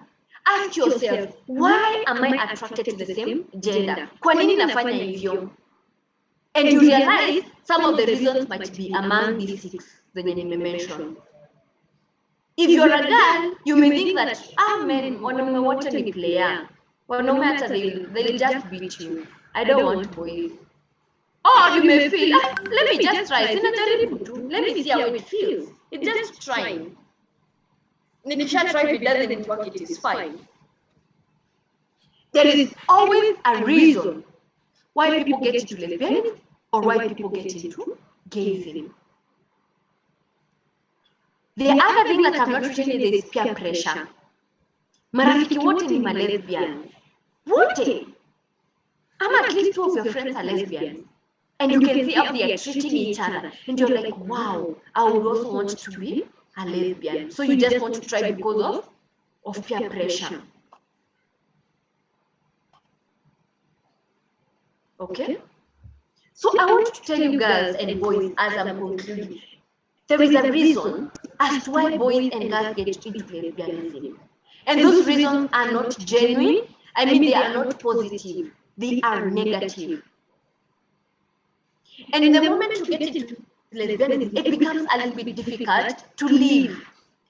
A: ask yourself, why am I attracted to the same gender? Kwa nini nafanya hivyo? And you realize some of the reasons might be among these 6 zenye nimemention. If you're a girl, you may think that, men, wanaume wote ni player. Wanaume hata they'll just beat you. I don't want boys. Or you may feel, let me just try. Sinajaribu tu. let me see how it feels. It's just trying. Nikisha try, if it doesn't work, it is fine. There is always a reason why people get into lesbianism or why people get into gayism. The other thing that I'm not reaching is peer pressure. Marafiki wote ni lesbians. Wote. At least 2 of your friends are lesbians. And you can see how they are treating each other. And you're like, wow, I would also want to be a lesbian. So you just want to try because of peer pressure. Okay? So I want to tell you girls and boys as I'm concluding, there is a reason as to why boys and girls get into lesbianism. And those reasons are not genuine. I mean, they are not positive. They are negative. And in the moment you get into lesbianism, it becomes a little bit difficult to live.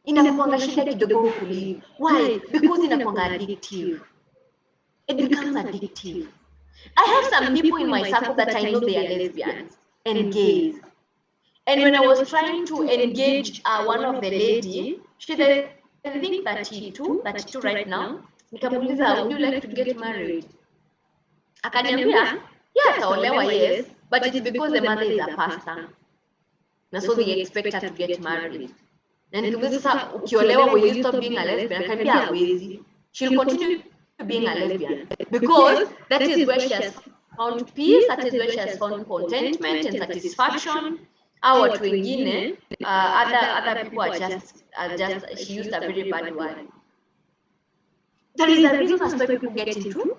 A: Inakuanga shida kidogo to live. Why? Because inakuanga addictive. It becomes addictive. I have some people in my circle that I know they are lesbians and gays. And when I was trying to engage one of the ladies, she's I think 32 right now. Nikamuuliza, would you like to get married? Akaniambia, yeah, ataolewa, yes, but it's because the mother is a pastor. And so they expect her to get married. And nikamuuliza, sasa ukiolewa, will you stop being a lesbian? Akaniambia, hawezi. She'll continue being a lesbian because that is where she has found peace, that is where she has found contentment and satisfaction. Our watu wengine, other people are just she used a very bad word. There is a reason as why people get into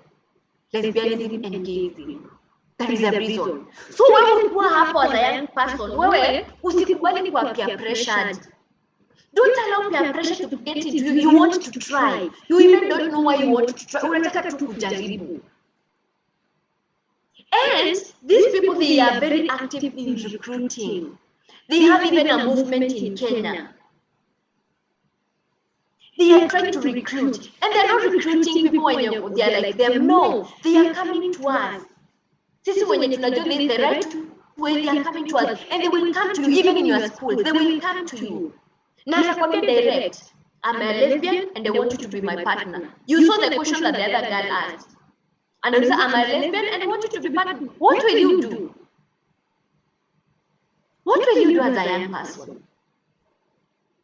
A: lesbianism and gayism. There is a reason. So wewe ukiwa hapo as a young person, wewe usikubali kuwa peer pressured. Don't allow peer pressure to get into you. You want to try. You even don't know why you want to try. Unataka tu kujaribu. And these people, they are very active in recruiting. They have even a movement in Kenya. They are trying to recruit. And they're not recruiting people when they are like them. No, they are coming to us. Sisi wenye tunajua this the right way, they are coming to us. And they will come to you even in your schools. They will come to you. Na atakwambia direct, I'm a lesbian and I want you to be my partner. You saw the question that the other girl asked. And I said, I'm a lesbian and I want you to be partner. What will you do? What will you do as a young person?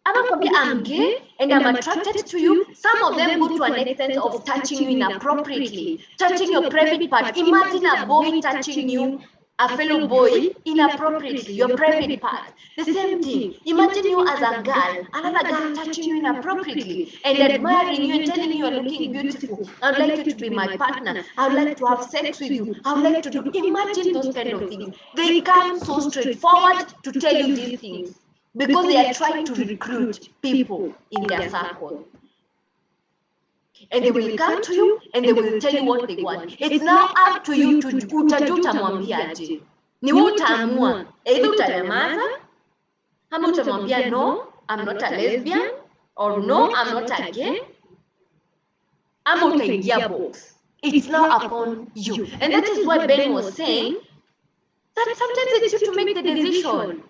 A: I'm gay and I'm attracted to you. Some of them go to an extent of touching you inappropriately, touching your private part. Imagine a boy touching you, a fellow boy, inappropriately, your private part. The same thing. Imagine you as a girl, another girl touching you inappropriately and admiring you and telling you you're looking beautiful. I would like you to be my partner. I would like to have sex with you. I would like to do. Imagine those kind of things. They come so straightforward to tell you these things because they are trying to recruit people in their circle. And they will come to you and they will tell you what they want. It's now up to you to utamwambiaje. Ni wewe utaamua. Either utanyamaza, ama utamwambia no, I'm not a lesbian, or no, I'm not a gay, ama utaingia box. It's now upon you. And that is what Ben was saying, that sometimes it's you to make the decision.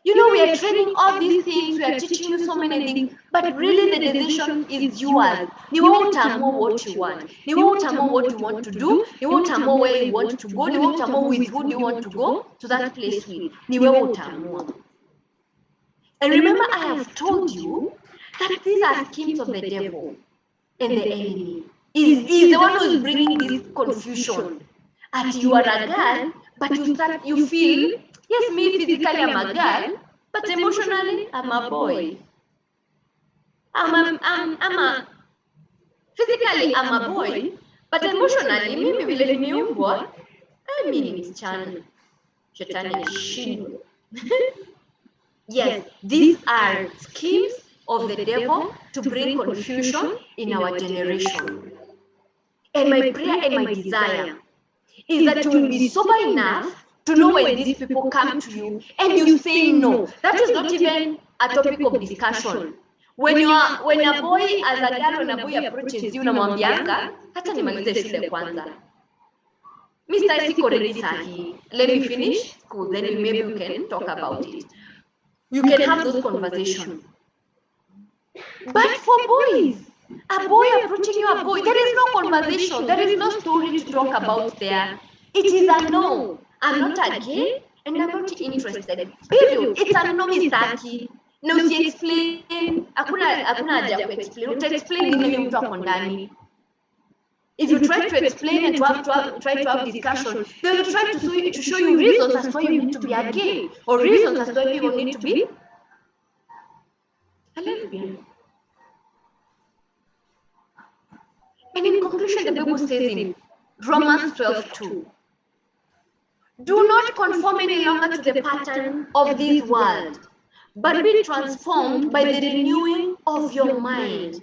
A: You know, we are training all these things, we are teaching you so many things, but really the decision is yours. Ni wewe utaamua what you want. Ni wewe utaamua what you want to do. Ni wewe utaamua where you want to go. Ni wewe utaamua with who do you want to go to that place with. Ni wewe utaamua. And remember, I have told you that these are schemes of the devil and the enemy. Is the one who is bringing this confusion. At you are a girl, but you feel, yes, me physically I'm a girl, but emotionally I'm a boy. Physically I'm a boy, but emotionally mimi vile nimeumbwa, mimi ni msichana. Shetani ashindwe. Yes, these are schemes of the devil to bring confusion in our generation. And my prayer and my desire is that you will be sober enough to know when these people come to you and you say no. That is not even a topic of discussion. When a boy, as a girl, when a boy approaches you, unamwambianga, hata nimalize shule kwanza. Mr. Siko ready sahi. Let me finish school, then maybe we can talk about it. You can have those conversations. But for boys, a boy approaching you, a boy, there is no conversation, there is no story to talk about there. It is a no. I'm not a gay and I'm not interested. Period. It's a no mistaki. Na usi-explain. Hakuna haja ku-explain. Uta-explain nini huyo mtu ako ndani. If you try to explain and try to have discussion, they will try to show you reasons as to why you need to be a gay or reasons as to why you need to be a lesbian. And in conclusion, the Bible says in Romans 12:2, do not conform any longer to the pattern of this world, but be transformed by the renewing of your mind.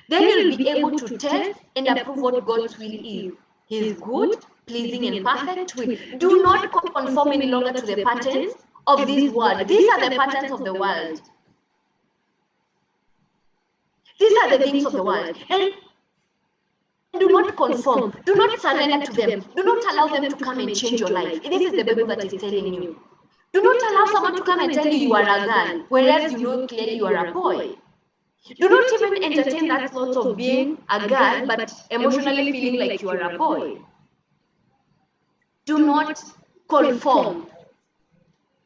A: Then you'll be able to test and approve what God's will is. His good, pleasing, and perfect will. Do not conform any longer to the patterns of this world. These are the patterns of the world. These are the things of the world. And do not conform. Do not surrender to them. Do not allow them to come and change your life. This is the Bible that is telling you. Do not allow someone to come and tell you you are a girl, whereas you know clearly you are a boy. Do not even entertain that thought of being a girl, but emotionally feeling like you are a boy. Do not conform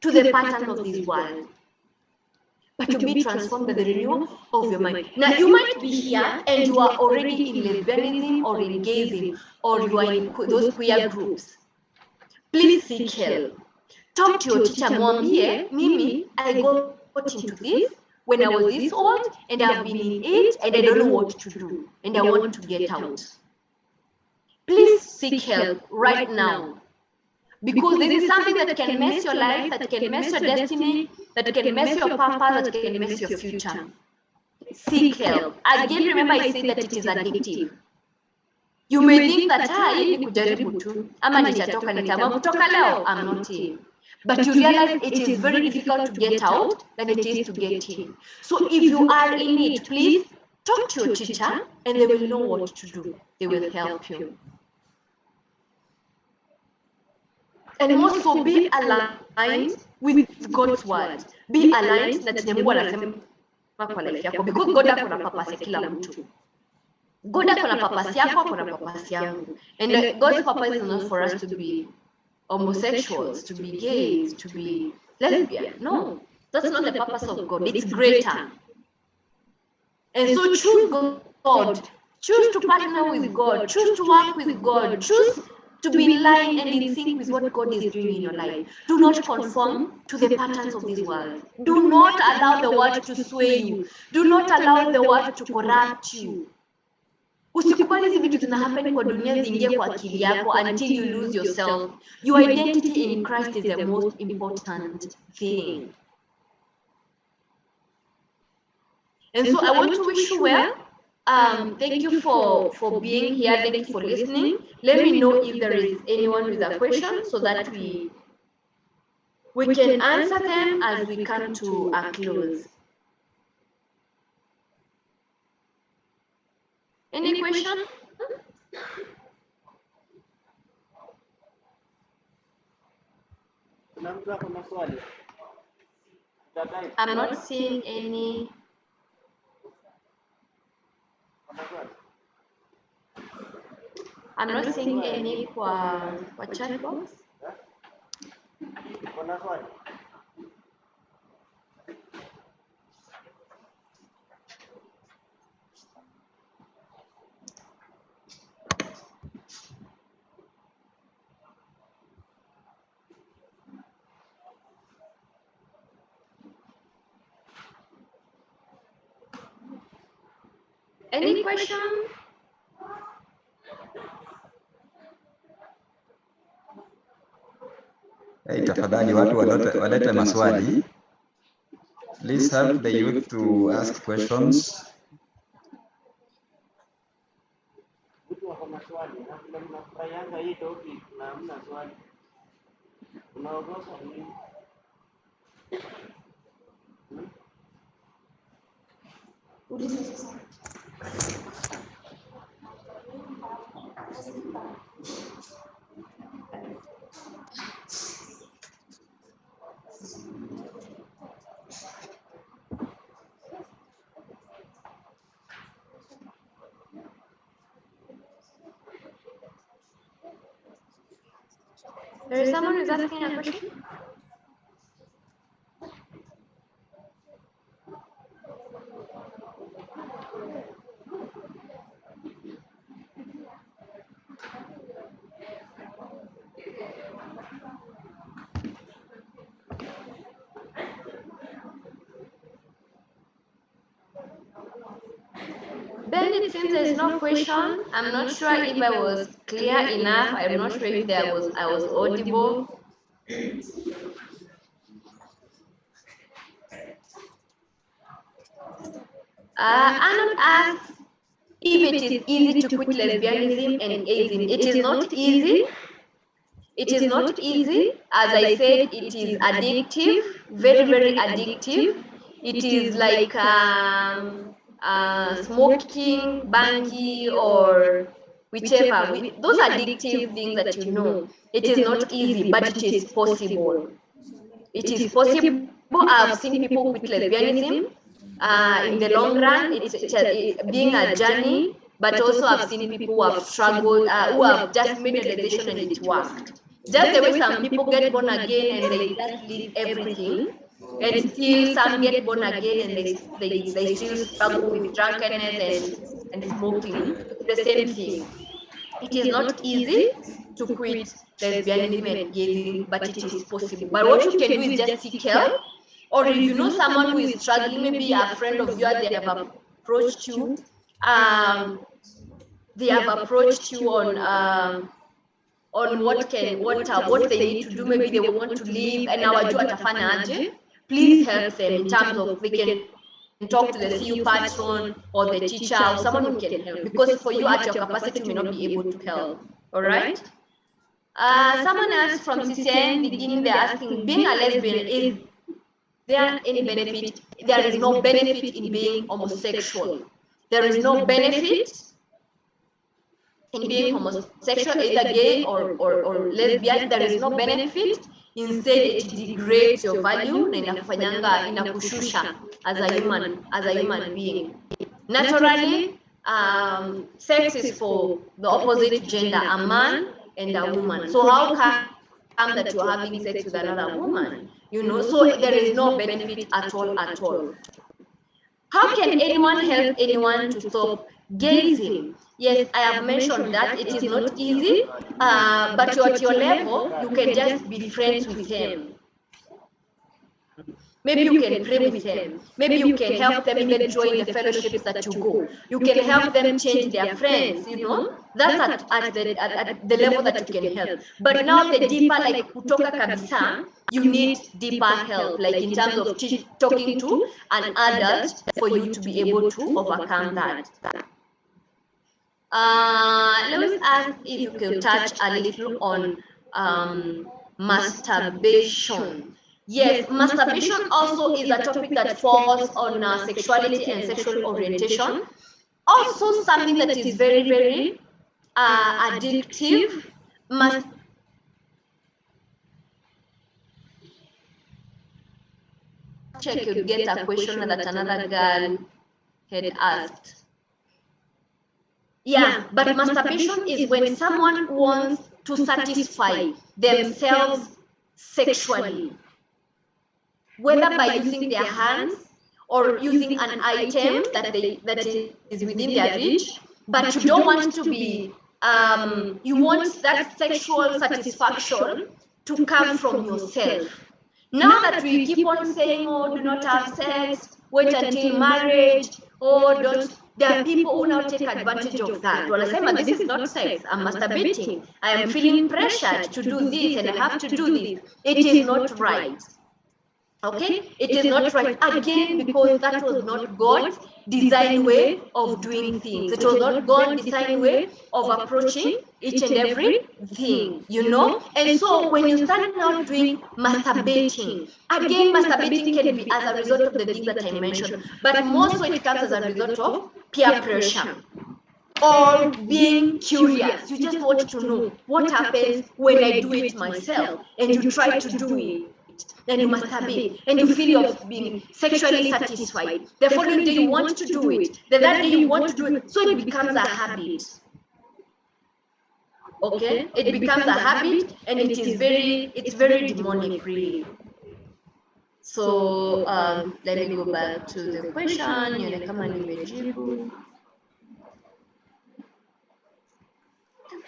A: to the pattern of this world, but to be transformed by the renewal of your mind. Now, you might be here and you are already in lesbianism or in gayism, or you are in those queer groups. Please seek help. Talk to your teacher. Mwambie, Mimi, I got into this when I was this old, and I've been in it, and I don't know what to do, and I want to get out. Please seek help right now. Because this is something that can mess your life, that can mess your destiny, that can mess your purpose, that can mess your future. Seek help. Again, remember I said that it is addictive. You may think that, hii ni kujaribu tu, ama nitatoka, nitaamua kutoka leo, I'm not in. But you realize it is very difficult to get out than it is to get in. So if you are in it, please talk to your teacher and they will know what to do. They will help you. And also be aligned with God's word. Be aligned na chenye Mungu anasema kwa life yako, because God ako na purpose ya kila mtu. God ako na purpose yako, ako na purpose yangu. And God's purpose is not for us to be homosexuals, to be gays, to be lesbian. No, that's not the purpose of God. It's greater. And so choose God. Choose to partner with God. Choose to work with God. Choose to be in line and in sync with what God is doing in your life. Do not conform to the patterns of this world. Do not allow the world to sway you. Do not allow the world to corrupt you. Usikubali hizi vitu zina happen kwa dunia ziingie kwa akili yako until you lose yourself. Your identity in Christ is the most important thing. And so I want to wish you well. Thank you for being here. Thank you for listening. Let me know if there is anyone with a question so that we can answer them as we come to a close. Any question? I'm not seeing any. I'm not seeing any kwa chat box. Any question?
C: Hey, tafadhali watu walete maswali. Please help the youth to ask questions.
A: There is someone who's asking a question? Ben, it seems there is no question. I'm not sure if I was clear enough. I'm not sure if I was audible. Arnold asks if it is easy to quit lesbianism and atheism. It is not easy. It is not easy. As I said, it is addictive, very, very addictive. It is like smoking, banky, or whichever. Those addictive things that you know. It is not easy, but it is possible. It is possible. I've seen people quit lesbianism. In the long run, it's being a journey, but also I've seen people who have struggled, who have just made a decision and it worked. Just the way some people get born again and they just leave everything, and still some get born again and they still struggle with drunkenness and smoking. The same thing. It is not easy to quit lesbianism and gayism, but it is possible. But what you can do is just seek help, or if you know someone who is struggling, maybe a friend of yours, they have approached you, on what they need to do. Maybe they want to leave and hawajui watafanya aje. Please help them in terms of they can talk to the CU patron or the teacher or someone who can help, because for you at your capacity you may not be able to help. All right. Someone else from CCN beginning, they're asking, being a lesbian, is there any benefit? There is no benefit in being homosexual. There is no benefit in being homosexual, either gay or lesbian. There is no benefit. Instead, it degrades your value na inakushusha as a human being. Naturally, sex is for the opposite gender, a man and a woman. So how come that you're having sex with another woman? You know, so there is no benefit at all. How can anyone help anyone to stop gayism? Yes, I have mentioned that it is not easy, but you're at your level, you can just be friends with him. Maybe you can pray with them. Maybe you can help them even join the fellowships that you go. You can help them change their friends, you know. That's at the level that you can help. But now the deeper, like kutoka kabisa, you need deeper help, like in terms of talking to an adult for you to be able to overcome that. Let's ask if you could touch a little on masturbation. Yes, masturbation also is a topic that falls on sexuality and sexual orientation. Also something that is very, very addictive. Check you get a question that another girl had asked. Yeah, but masturbation is when someone wants to satisfy themselves sexually, whether by using their hands or using an item that is within their reach, but you don't want to be, you want that sexual satisfaction to come from yourself. Now that we keep on saying, oh, do not have sex, wait until marriage, or don't, there are people who now take advantage of that. Well, I say, this is not sex, I'm masturbating, I am feeling pressured to do this and I have to do this. It is not right. Okay, it is not right, again, because that was not God's design way of doing things. It was not God's design way of approaching each and every thing, you know. And so when you start now doing masturbating, again, masturbating can be as a result of the things that I mentioned, but most it comes as a result of peer pressure or being curious. You just want to know what happens when I do it myself, and you try to do it. Then you masturbate and you feel you're being sexually satisfied. The following day you want to do it. The third day you want to do it. So it becomes a habit. Okay, it becomes a habit, and it's very demonic, really. So let me go back to the question. Nione kama nimejibu.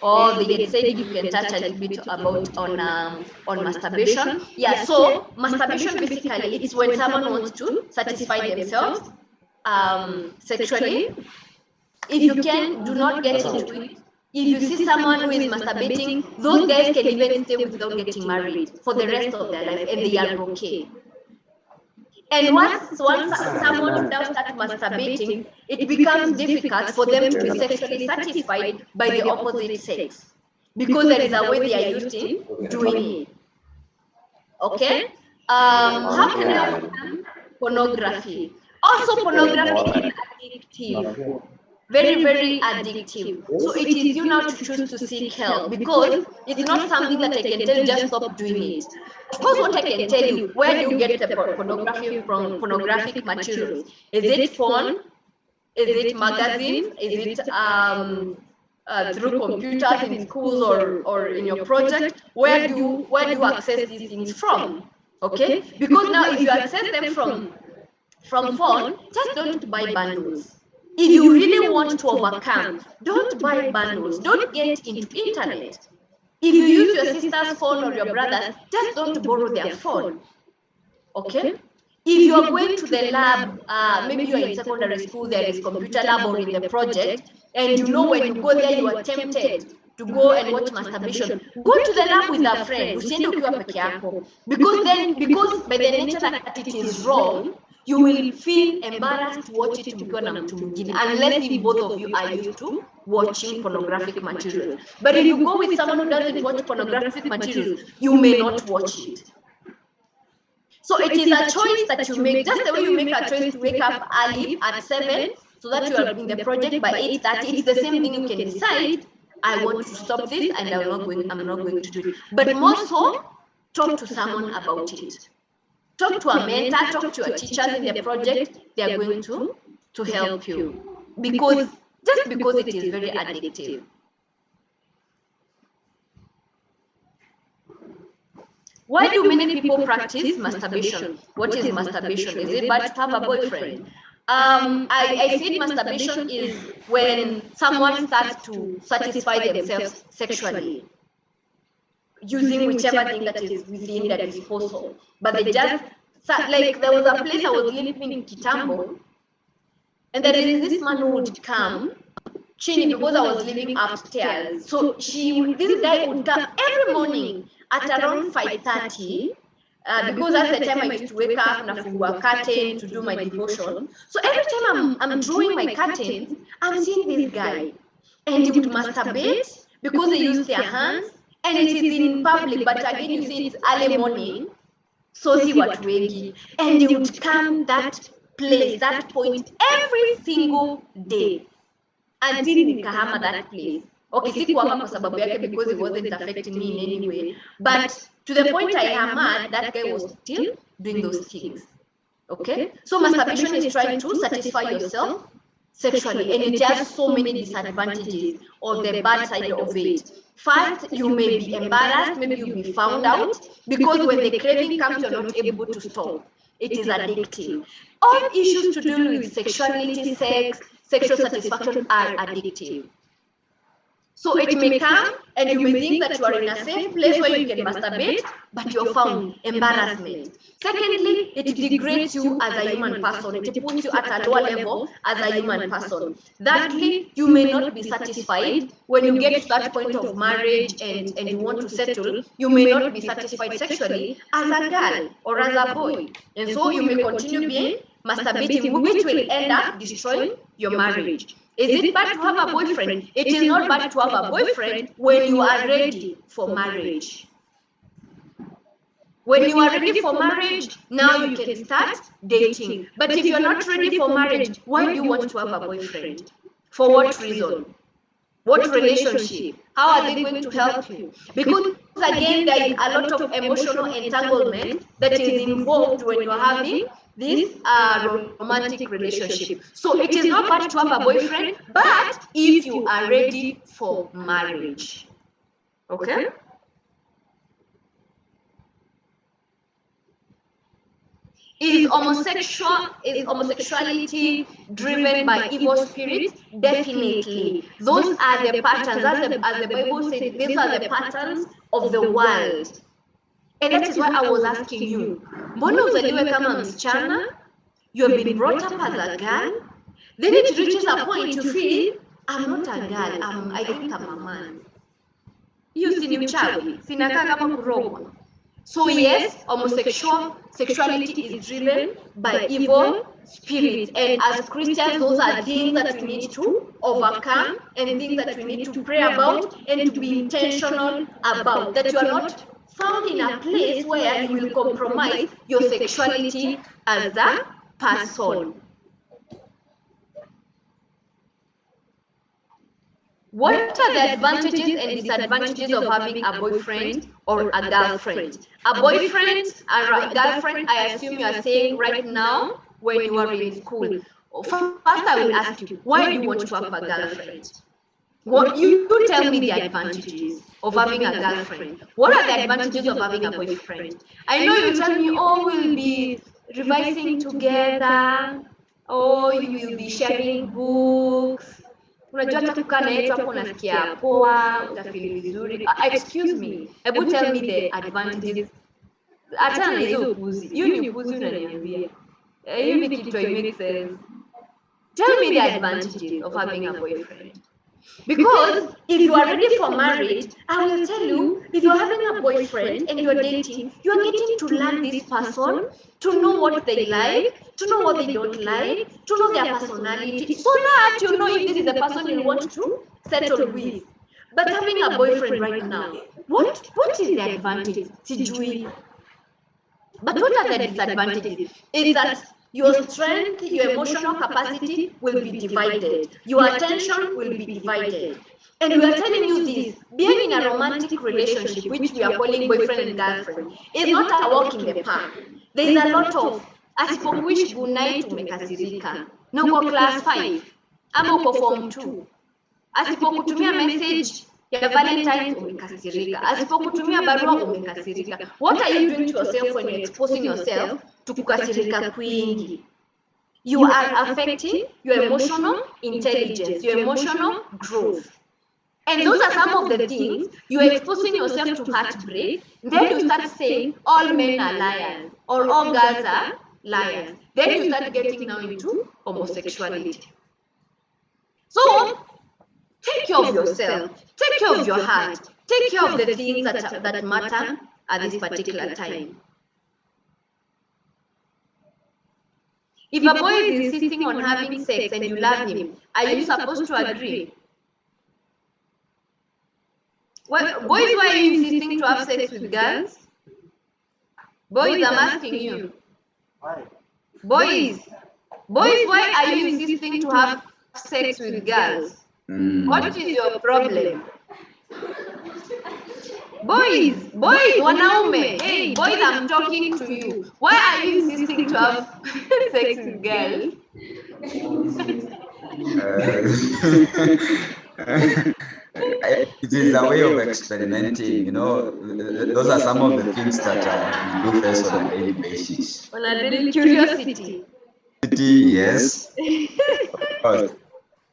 A: Or they had said you can touch a little bit about on masturbation. Yeah, so masturbation basically it's when someone wants to satisfy themselves sexually. If you can, do not get into it. If you see someone who is masturbating, those guys can even stay without getting married for the rest of their life, and they are okay. And once someone does start masturbating, it becomes difficult for them to be sexually satisfied by the opposite sex, because there is a way they are used in doing it. Okay? How can I overcome pornography? Also, pornography is addictive. Very, very addictive. So it is you now to choose to seek help, because it's not something that I can tell you just stop doing it. Of course, what I can tell you, where do you get the pornography from, pornographic materials? Is it phone? Is it magazines? Is it through computers in schools or in your project? Where do you access these things from? Okay, because now if you access them from phone, just don't buy bundles. If you really want to overcome, don't buy bundles. Don't get into internet. If you use your sister's phone or your brother's, just don't borrow their phone. Okay? If you are going to the lab, maybe you are in secondary school, there is computer lab or in the project, and you know when you go there, you are tempted to go and watch masturbation. Go to the lab with a friend. Usiende ukiwa peke yako. Because by the nature that it is wrong, you will feel embarrassed to watch it mkiwa na mtu mwingine, unless if both of you are used to watching pornographic materials. But if you go with someone who doesn't watch pornographic materials, you may not watch it. So it is a choice that you make, just the way you make a choice to wake up early at 7 so that you are in the project by 8:30. It's the same thing. You can decide, I want to stop this and I'm not going to do it. But more so, talk to someone about it. Talk to a mentor, talk to your teachers in the project. They are going to help you, because it is very addictive. Why do many people practice masturbation? What is masturbation? Is it bad to have a boyfriend? I said masturbation is when someone starts to satisfy themselves sexually using whichever thing that is within their disposal. But they just, like, there was a place I was living in Kitambo, and there is this man who would come, Chini, because I was living upstairs. So this guy would come every morning at around 5:30, because that's the time I used to wake up and nafungua curtain to do my devotion. So every time I'm drawing my curtains, I'm seeing this guy, and he would masturbate because they use their hands, and it is in public. But again, you see, it's early morning, so see what wengi, and he would come that place, that point, every single day until nikahama that place. Okay, sikuhama kwa sababu yake because it wasn't affecting me in any way. But to the point I hammered, that guy was still doing those things. Okay? So masturbation is trying to satisfy yourself sexually, and it has so many disadvantages or the bad side of it. First, you may be embarrassed, maybe you'll be found out, because when the craving comes, you're not able to stop. It is addictive. All issues to do with sexuality, sex, sexual satisfaction are addictive. So it may come and you may think that you are in a safe place where you can masturbate, but you're found. Embarrassment. Secondly, it degrades you as a human person. It puts you at a lower level as a human person. Thirdly, you may not be satisfied when you get to that point of marriage and you want to settle. You may not be satisfied sexually as a girl or as a boy. And so you may continue being masturbating, which will end up destroying your marriage. Is it bad to have a boyfriend? It is not bad to have a boyfriend when you are ready for marriage. When you are ready for marriage, now you can start dating. But if you're not ready for marriage, why do you want to have a boyfriend? For what reason? What relationship? How are they going to help you? Because again, there is a lot of emotional entanglement that is involved when you're having this romantic relationship. So it is not bad to have a boyfriend, but if you are ready for marriage. Okay? Is homosexuality driven by evil spirits? Definitely. Those are the patterns, as the Bible says, these are the patterns of the world. And that is why I was asking you, mbona uzaliwe kama msichana? You have been brought up as a girl. Then it reaches a point you feel, I'm not a girl, I think I'm a man. You si ni uchawi, sinakaa kama kurogwa. So yes, homosexuality is driven by evil spirits. And as Christians, those are things that we need to overcome and things that we need to pray about and to be intentional about. That you are not found in a place where you will compromise your sexuality as a person. What are the advantages and disadvantages of having a boyfriend or a girlfriend? A boyfriend or a girlfriend, I assume you are saying right now when you are in school. First, I will ask you, why do you want to have a girlfriend? What you tell me the advantages of having a girlfriend. What are the advantages of having a boyfriend? I know you tell me, oh, we'll be revising together, oh, you will be sharing books. Unajua hata kukaa na yetu hapo unasikia poa, utafeel vizuri. Excuse me, hebu tell me the advantages. Achana na hizo upuzi. Hiyo ni upuzi unaniambia. Hiyo ni kitu I make sense. Tell me the advantages of having a boyfriend. Because if you are ready for marriage, I will tell you, if you're having a boyfriend and you're dating, you're getting to learn this person, to know what they like, to know what they don't like, to know their personality, so that you know if this is the person you want to settle with. But having a boyfriend right now, what is the advantage? Sijui. But what are the disadvantages? Is that your strength, your emotional capacity will be divided. Your attention will be divided. And we are telling you this, being in a romantic relationship, which we are calling boyfriend and girlfriend, is not a walk in the park. There is a lot of, asipokuish good night umekasirika, na uko class 5, ama uko form 2. Asipokutumia message ya Valentine's umekasirika. Asipokutumia barua umekasirika. What are you doing to yourself when you're exposing yourself to kukasirika kwingi? You are affecting your emotional intelligence, your emotional growth. And those are some of the things you're exposing yourself to heartbreak. Then you start saying all men are liars or all girls are liars. Then you start getting now into homosexuality. So take care of yourself. Take care of your heart. Take care of the things that matter at this particular time. If a boy is insisting on having sex and you love him, are you supposed to agree? Well, boys, why are you insisting to have sex with girls? Boys, I'm asking you.
B: Why?
A: Boys, why are you insisting to have sex with girls? What is your problem? Boys, wanaume, hey, boys, I'm talking to you. Why are you insisting to have sex with girls?
C: It is a way of experimenting, you know. Those are some of the things that we do face on a daily basis.
A: On a daily curiosity.
C: Yes. Of course.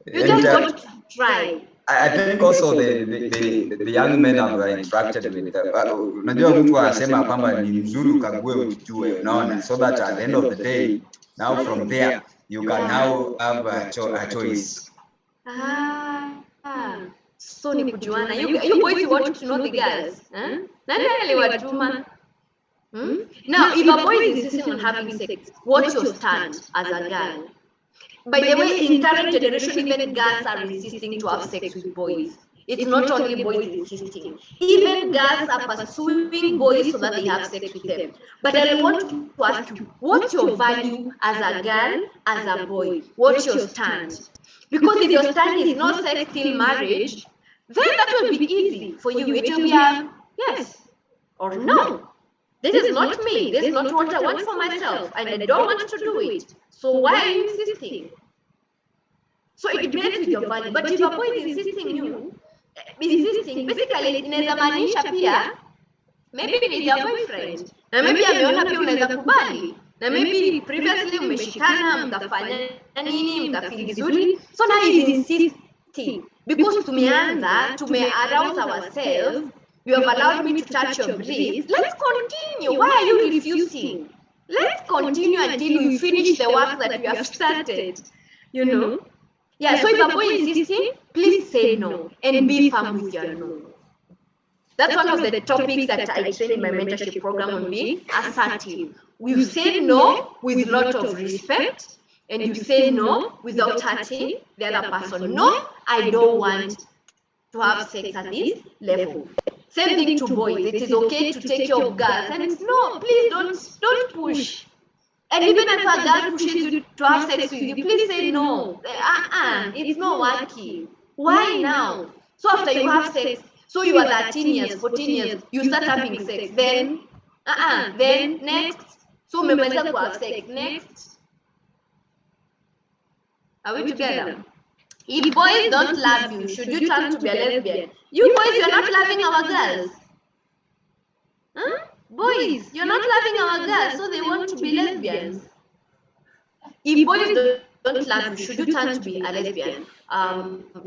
A: You just got to try.
C: I think also the young men have interacted with unajua mtu anasema kwamba ni mzuri ukague ujue, unaona, so that at the end of the day, now from there you can now have a choice.
A: So ni kujuana. You boys want to know the girls, huh? Nani aliwatuma? Now, if a boy is insisting on having sex, what's your stand as a girl? By the way, in current generation, even girls are insisting to have sex with boys. It's not only boys insisting. Even girls are pursuing boys so that they have sex with them. But I want to ask you, what's your value as a girl, as a boy? What's your stand? Because if your stand is no sex till marriage, then that will be easy for you. It will be a yes or no. This is not me. This is not what I want for myself. And I don't want to do it. So why are you insisting? So it depends with your value. But if a boy is insisting you, insisting, basically inaweza maanisha pia maybe ni your boyfriend na maybe ameona pia unaweza kubali na maybe previously umeshikana mkafanya nini mkafeel vizuri, so now he's insisting because tume-arouse ourselves, you have allowed me to touch your breast, let's continue. Why are you refusing? Let's continue until we finish the work that we have started, you know. Yeah, so if a boy is insisting, please say no and be firm with your no. That's one of the topics that I train in my mentorship program on being assertive. You say no with a lot of respect, and you say no without hurting the other person. No, I don't want to have sex at this level. Same thing to boys. It is okay to take care of girls, and it's no, please don't push. And even if a girl pushes you to have sex with you, please say no. It's not working. Why now? So after you have sex, so you are 13 years, 14 years, you start having sex, then next, so memaliza to have sex, next. Are we together? If boys don't love you, should you turn to be a lesbian? You boys, you're not loving our girls. Huh? Boys, you're not loving our girls, so they want to be lesbians. If boys don't love you, should you turn to be a lesbian?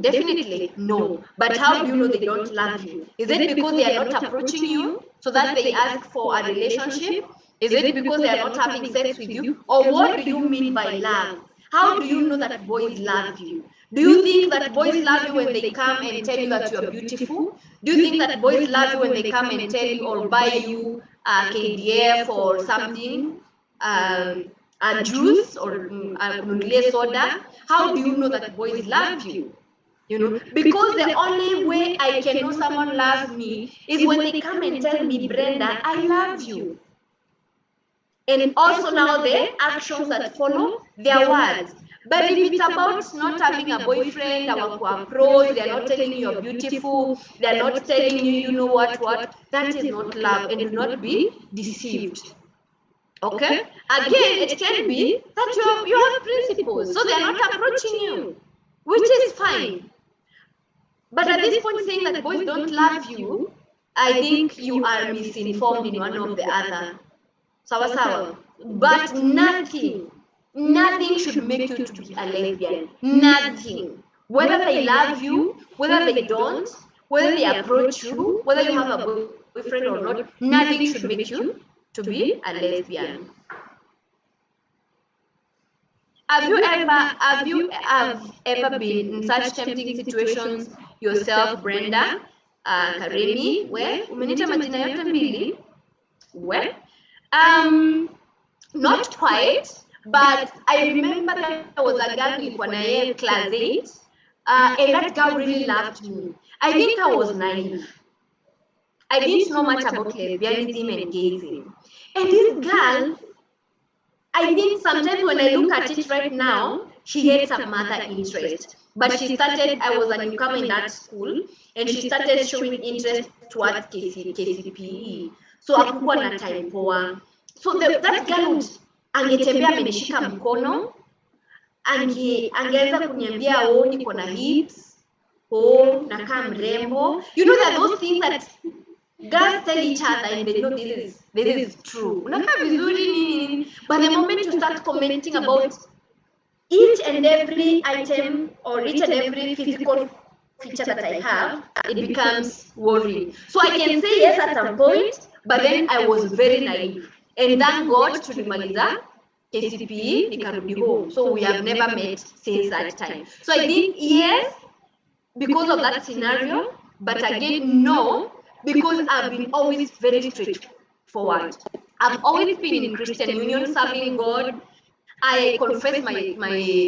A: Definitely no. But how do you know they don't love you? Is it because they are not approaching you so that they ask for a relationship? Is it because they are not having sex with you? Or what do you mean by love? How do you know that boys love you? Do you think that boys love you when they come and tell you that you are beautiful? Do you think that boys love you when they come and tell you or buy you a KDF or something, a juice or a soda? How do you know that boys love you? You know, because the only way I can know someone loves me is when they come and tell me, Brenda, I love you. And also now the actions that follow their words. But if it's about not having a boyfriend, our pros, they are not telling you you're beautiful, they are not telling you you know what, that is not love, and do not be deceived. Okay? Again, it can be that you have principles, so they are not approaching you, which is fine. But at this point, saying that boys don't love you, I think you are misinformed in one of the other. Sawa. But nothing should make you to be a lesbian. Nothing. Whether they love you, whether they don't, whether they approach you, whether you have a boyfriend or not, nothing should make you to be a lesbian. Have you ever been in such tempting situations yourself, Brenda, Karemi? Well, umenita majina yote mbili. Well, not quite, but I remember that there was a girl nilikuwa na yeye class 8, and that girl really loved me. I think I was naive. I didn't know much about lesbianism and gayism. And this girl, I think sometimes when I look at it right now, she had some other interest. But she started, I was a newcomer in that school, and she started showing interest towards KCPE. So hakukuwa na time poa. So that girl would angetembea amenishika mkono, angeweza kuniambia niko na hips, nakaa mrembo. You know that those things that girls tell each other and they know this is true. Unakaa vizuri nini. But the moment you start commenting about each and every item or each and every physical feature that I have, it becomes worrying. So I can say yes at some point, but then I was very naive. And thank God tulimaliza KCPE nikarudi home. So we have never met since that time. So I think yes, because of that scenario, but again no, because I've been always very straightforward. I've always been in Christian Union serving God. I confess my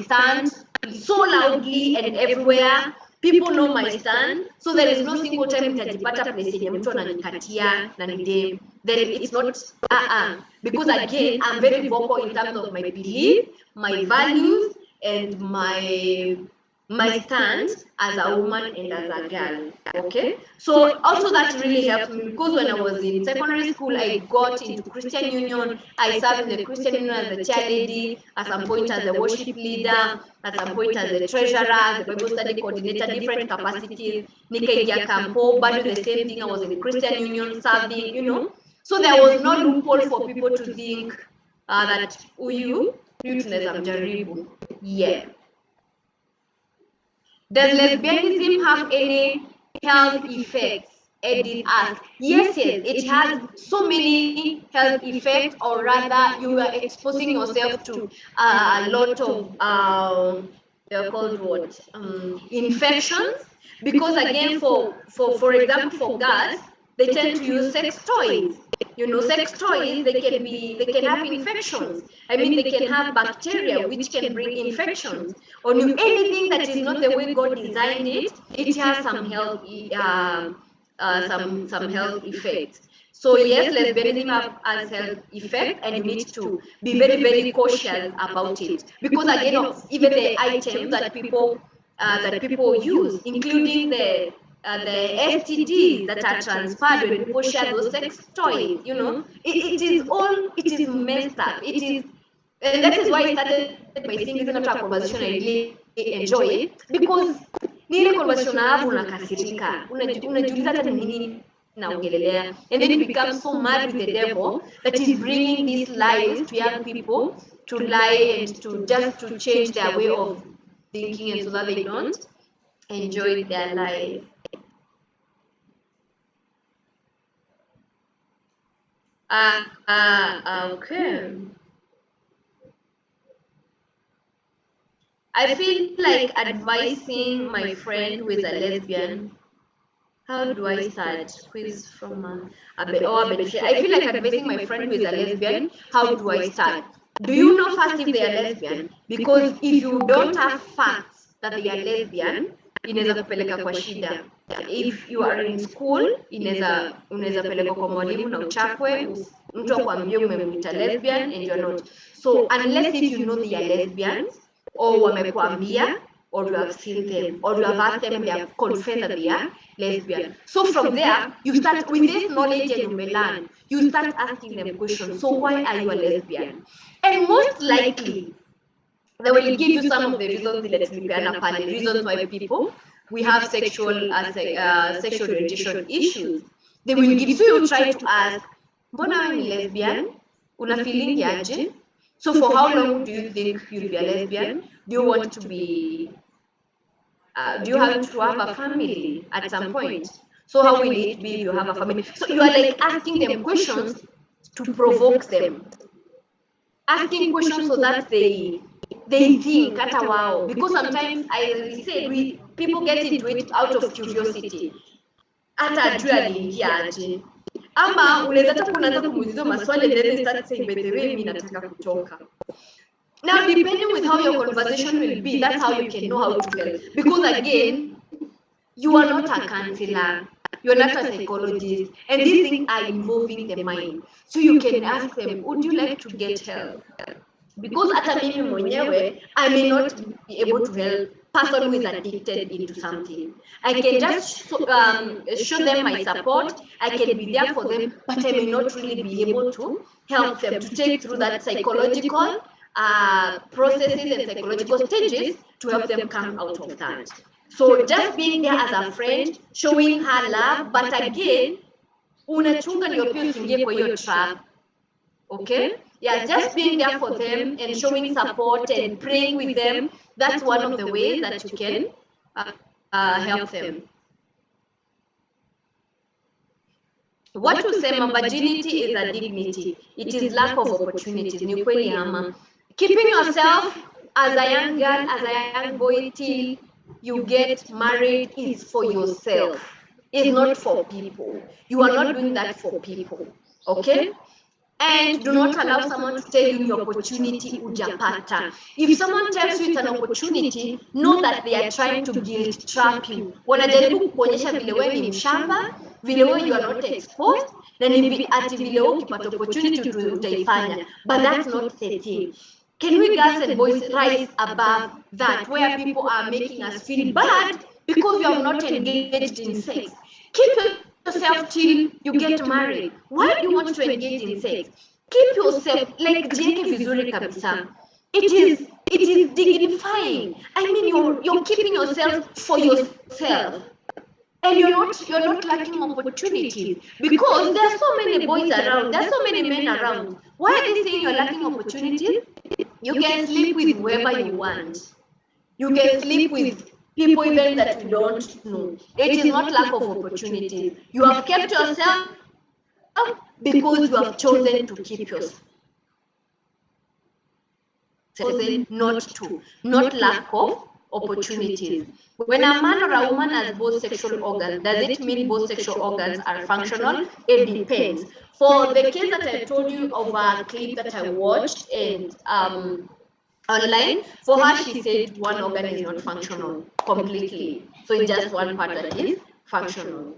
A: stand so loudly and everywhere. People know my stand, so there is no single time nitajipata place yenye mtu ananikatia na nidem. Then it's not because again I'm very vocal in terms of my belief, my values, and my my stand as a woman and as a girl. Okay, so also that really helped me, because when I was in secondary school, I got into Christian Union. I served in the Christian Union as the chair lady, at some point as the worship leader, at some point as the treasurer, as the Bible study coordinator, different capacities. Nikaingia campo, bado the same thing. I was in Christian Union serving, you know. So there was no loophole for people to think that huyu tunaweza mjaribu. Yeah. Does lesbianism have any health effects? Edith asked. Yes, it has so many health effects, or rather, you are exposing yourself to a lot of they're called what infections. Because again, for example, for girls, they tend to use sex toys. You know, sex toys, they can have infections. I mean, they can have bacteria which can bring infections. Or anything that is not the way God designed it, it has some health some health effects. So yes, lesbianism has health effect, and you need to be very, very cautious about it, because again, even the items that people use, including the STDs that are transferred when people share those sex toys, you know, it is messed up. It is, and that is why I started by saying this is not a conversation I really enjoy, because ni ile conversation hapo unakasirika, unajiuliza hata ni nini naongelelea, and then you become so mad with the devil that is bringing these lies to young people, to lie and to just to change their way of thinking, and so that they don't enjoy their life. Okay. I feel like advising my friend who is a lesbian. How do I start? Quiz from I feel like advising my friend who is a lesbian. How do I start? Do you know first if they are lesbian? Because if you don't have facts that they are lesbian, inaweza kupeleka kwa shida. If you are in school, unaweza peleka kwa mwalimu na uchapwe, mtu akwambie umemwita lesbian and you are not. So unless if you know they are lesbians, or wamekwambia, or you have seen them, or you have asked them, they have confessed that they are lesbian. So from there, you start with this knowledge and you may learn. You start asking them questions. So why are you a lesbian? And most likely, they will give you some of the reasons. Reasons why people we have sexual orientation issues. They will give you try to ask, mbona wewe ni lesbian? Una feeling aje? So for how long do you think you'll be a lesbian? Do you want to be, do you have to have a family at some point? So how will it be if you have a family? So you are like asking them questions to provoke them. Asking questions so that they think hata wao, because sometimes I say people get into it out of curiosity. Hata ajue aliingia aje. Ama unaweza hata kuanza kumuuliza maswali and then start saying by the way mimi nataka kutoka. Now depending with how your conversation will be, that's how you can know how to help. Because again, you are not a counselor, you are not a psychologist, and these things are involving the mind. So you can ask them, would you like to get help? Because hata mimi mwenyewe, I may not be able to help person who is addicted into something. I can just show them my support, I can be there for them, but I may not really be able to help them to take through that psychological processes and psychological stages to help them come out of that. So just being there as a friend, showing her love, but again, unachunga ndio pia usiingie kwa hiyo trap. Okay? Yeah, just being there for them and showing support and praying with them. That's one of the ways that you can help them. What to say, virginity is a dignity. It is lack of opportunities. Ni kweli ama. Keeping yourself as a young girl, as a young boy till you get married is for yourself. It's not for people. You are not doing that for people. Okay? And do not allow someone to tell you your opportunity ujapata. If someone tells you it's an opportunity, know that they are trying to guilt trap you. Wanajaribu kukuonyesha vile wewe ni mshamba, vile wewe you are not exposed, na ni ati vile wewe ukipata opportunity utaifanya. But that's not the thing. Can we girls and boys rise above that, where people are making us feel bad because you have not engaged in sex? Keep yourself till you get married. Why do you want to engage in sex? Keep yourself, like jieke vizuri kabisa. It is dignifying. I mean, you're keeping yourself for yourself. And you're not lacking opportunities, because there are so many boys around, there are so many men around. Why are they saying you're lacking opportunities? You can sleep with whoever you want. You can sleep with people even that you don't know. It is not lack of opportunities. You have kept yourself because you have chosen to keep yourself. Not lack of opportunities. When a man or a woman has both sexual organs, does it mean both sexual organs are functional? It depends. For the case that I told you of a clip that I watched and online, for her, she said one organ is not functional completely. So it's just one part that is functional.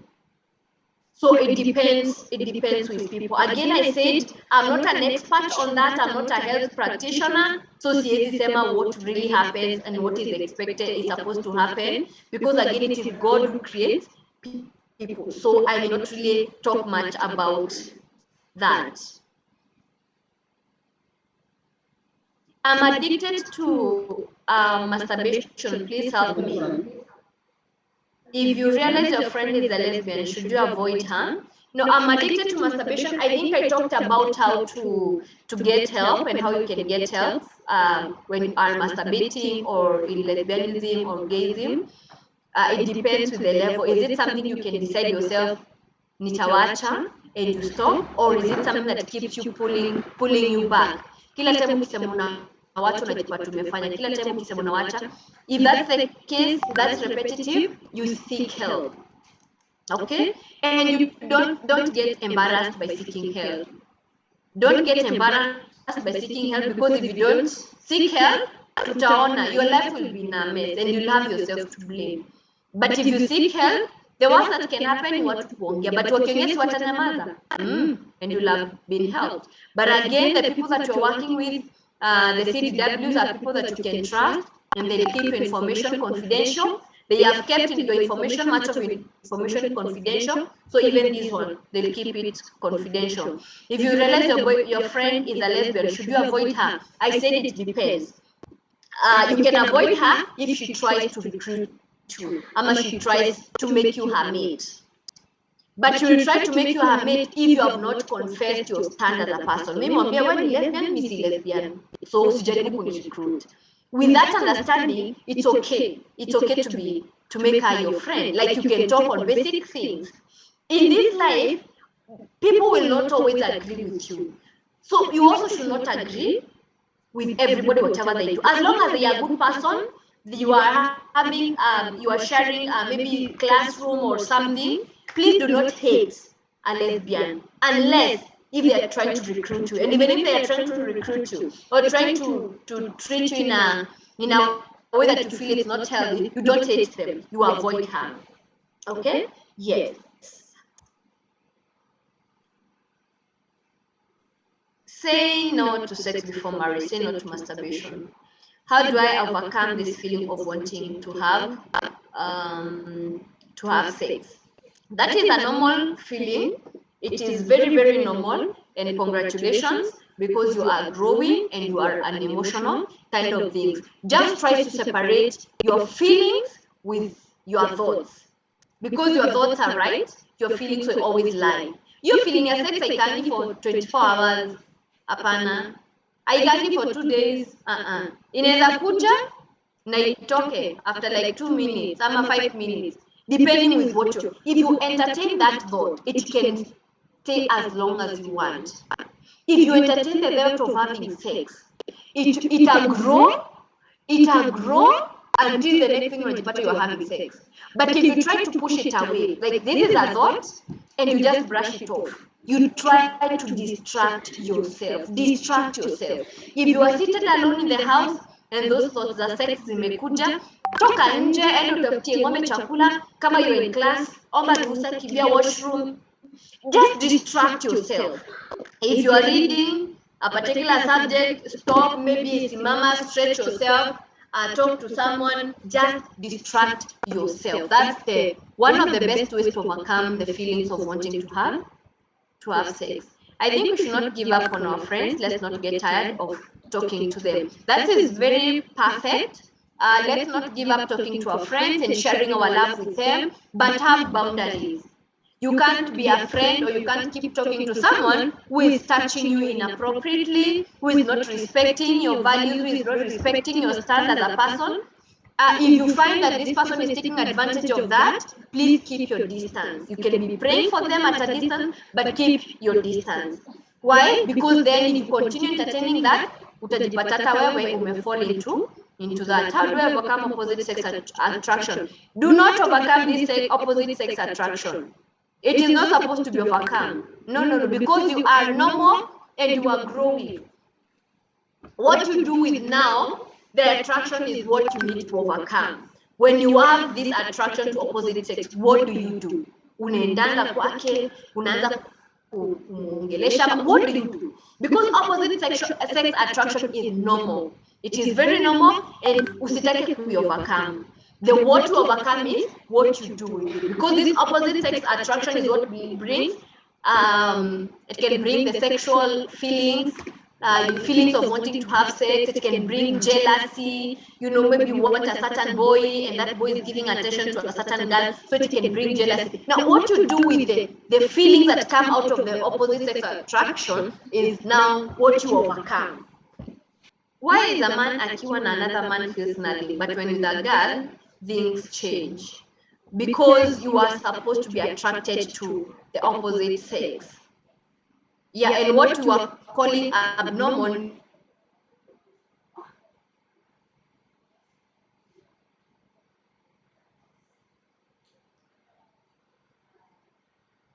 A: So it depends with people. Again, I said I'm not an expert on that. I'm not a health practitioner. So siwezi sema what really happens and what is expected is supposed to happen, because again, it is God who creates people. So I may not really talk much about that. I'm addicted to masturbation. Please help me. If you realize your friend is a lesbian, should you avoid her? No, I'm addicted to masturbation. I think I talked about how to get help and how you can get help when you are masturbating or in lesbianism or gayism. It depends with the level. Is it something you can decide yourself, nitawacha, and you stop, or is it something that keeps you pulling you back? Kila time ukisema unawacha unajipata umefanya. Kila time ukisema unawacha. If that's the case, that's repetitive, you seek help. Okay? And you don't get embarrassed by seeking help. Don't get embarrassed by seeking help, because if you don't seek help, tutaona, your life will be in a mess and you'll have yourself to blame. But if you seek help, the worst that can happen is what kuongea, but wakiongea si watanyamaza, and you'll have been helped. But again, the people that you're working with, the CDWs are people that you can trust, and they keep information confidential. They have kept your information, much of your information confidential. So even this one, they'll keep it confidential. If you realize your friend is a lesbian, should you avoid her? I said it depends. You can avoid her if she tries to recruit you, or she tries to make you her mate. But she will try to make you her mate if you have not confessed your stand as a person. Mimi mwambia wewe ni lesbian, mimi si lesbian. So usijaribu kuni-recruit. With that understanding, it's okay. It's okay to make her your friend. Like, you can talk on basic things. In this life, people will not always agree with you. So you also should not agree with everybody, whatever they do. As long as they are a good person, you are having, you are sharing maybe classroom or something, please do not hate a lesbian, unless if they are trying to recruit you. And even if they are trying to recruit you or trying to treat you in a way that you feel it's not healthy, you don't hate them, you avoid harm. Okay? Yes. Say no to sex before marriage. Say no to masturbation. How do I overcome this feeling of wanting to have sex? That is a normal feeling. It is very, very normal, and congratulations, because you are growing and you are an emotional kind of thing. Just try to separate your feelings with your thoughts, because your thoughts are right, your feelings will always lie. You're feeling a sex haikani for 24 hours, hapana. Haikani for 2 days, inaweza kuja na itoke after like 2 minutes ama 5 minutes, depending with what you. If you entertain that thought, it can stay as long as you want. If you entertain the thought of having sex, it'll grow until the next thing you are having sex. But if you try to push it away, like this is a thought, and you just brush it off, you try to distract yourself. If you are seated alone in the house and those thoughts za sex zimekuja, toka nje, enda utafutie ng'ombe chakula. Kama you're in class, omba ruhusa, kimbia washroom. Just distract yourself. If you are reading, a particular subject, stop, maybe simama, stretch yourself, talk to someone, just distract yourself. That's one of the best ways to overcome the feelings of wanting to have sex. I think we should not give up on our friends. Let's not get tired of talking to them. That is very perfect. Let's not give up talking to our friends and sharing our love with them, but have boundaries. You can't be a friend, or you can't keep talking to someone who is touching you inappropriately, who is not respecting your values, who is not respecting your stand as a person. If you find that this person is taking advantage of that, please keep your distance. You can be praying for them at a distance, but keep your distance. Why? Because then if you continue entertaining that, utajipata hata wewe umefall into that. How do I overcome opposite sex attraction? Do not overcome this opposite sex attraction. It is not supposed to be overcome. No, because you are normal and you are growing. What you do with now, the attraction is what you need to overcome. When you have this attraction to opposite sex, what do? Unaendanga kwake, unaanza kumuongelesha, what do? Because opposite sex attraction is normal. It is very normal, and usitake kuovercome. The what to overcome is what you do with it. Because this opposite sex attraction is what brings, it can bring the sexual feelings, feelings of wanting to have sex. It can bring jealousy. Maybe you want a certain boy and that boy is giving attention to a certain girl, so it can bring jealousy. Now, what you do with the feelings that come out of the opposite sex attraction is now what you overcome. Why is a man akiwa na another man feels nothing, but when with a girl, things change? Because you are supposed to be attracted to the opposite sex. Yeah, and what you are calling abnormal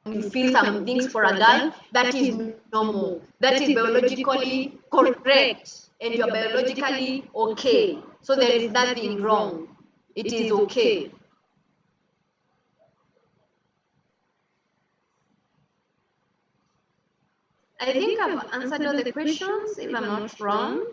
A: you feel some things for a girl, that is normal. That is biologically correct, and you're biologically okay. So there is nothing wrong. It is okay. I think I've answered all the questions, if I'm not wrong.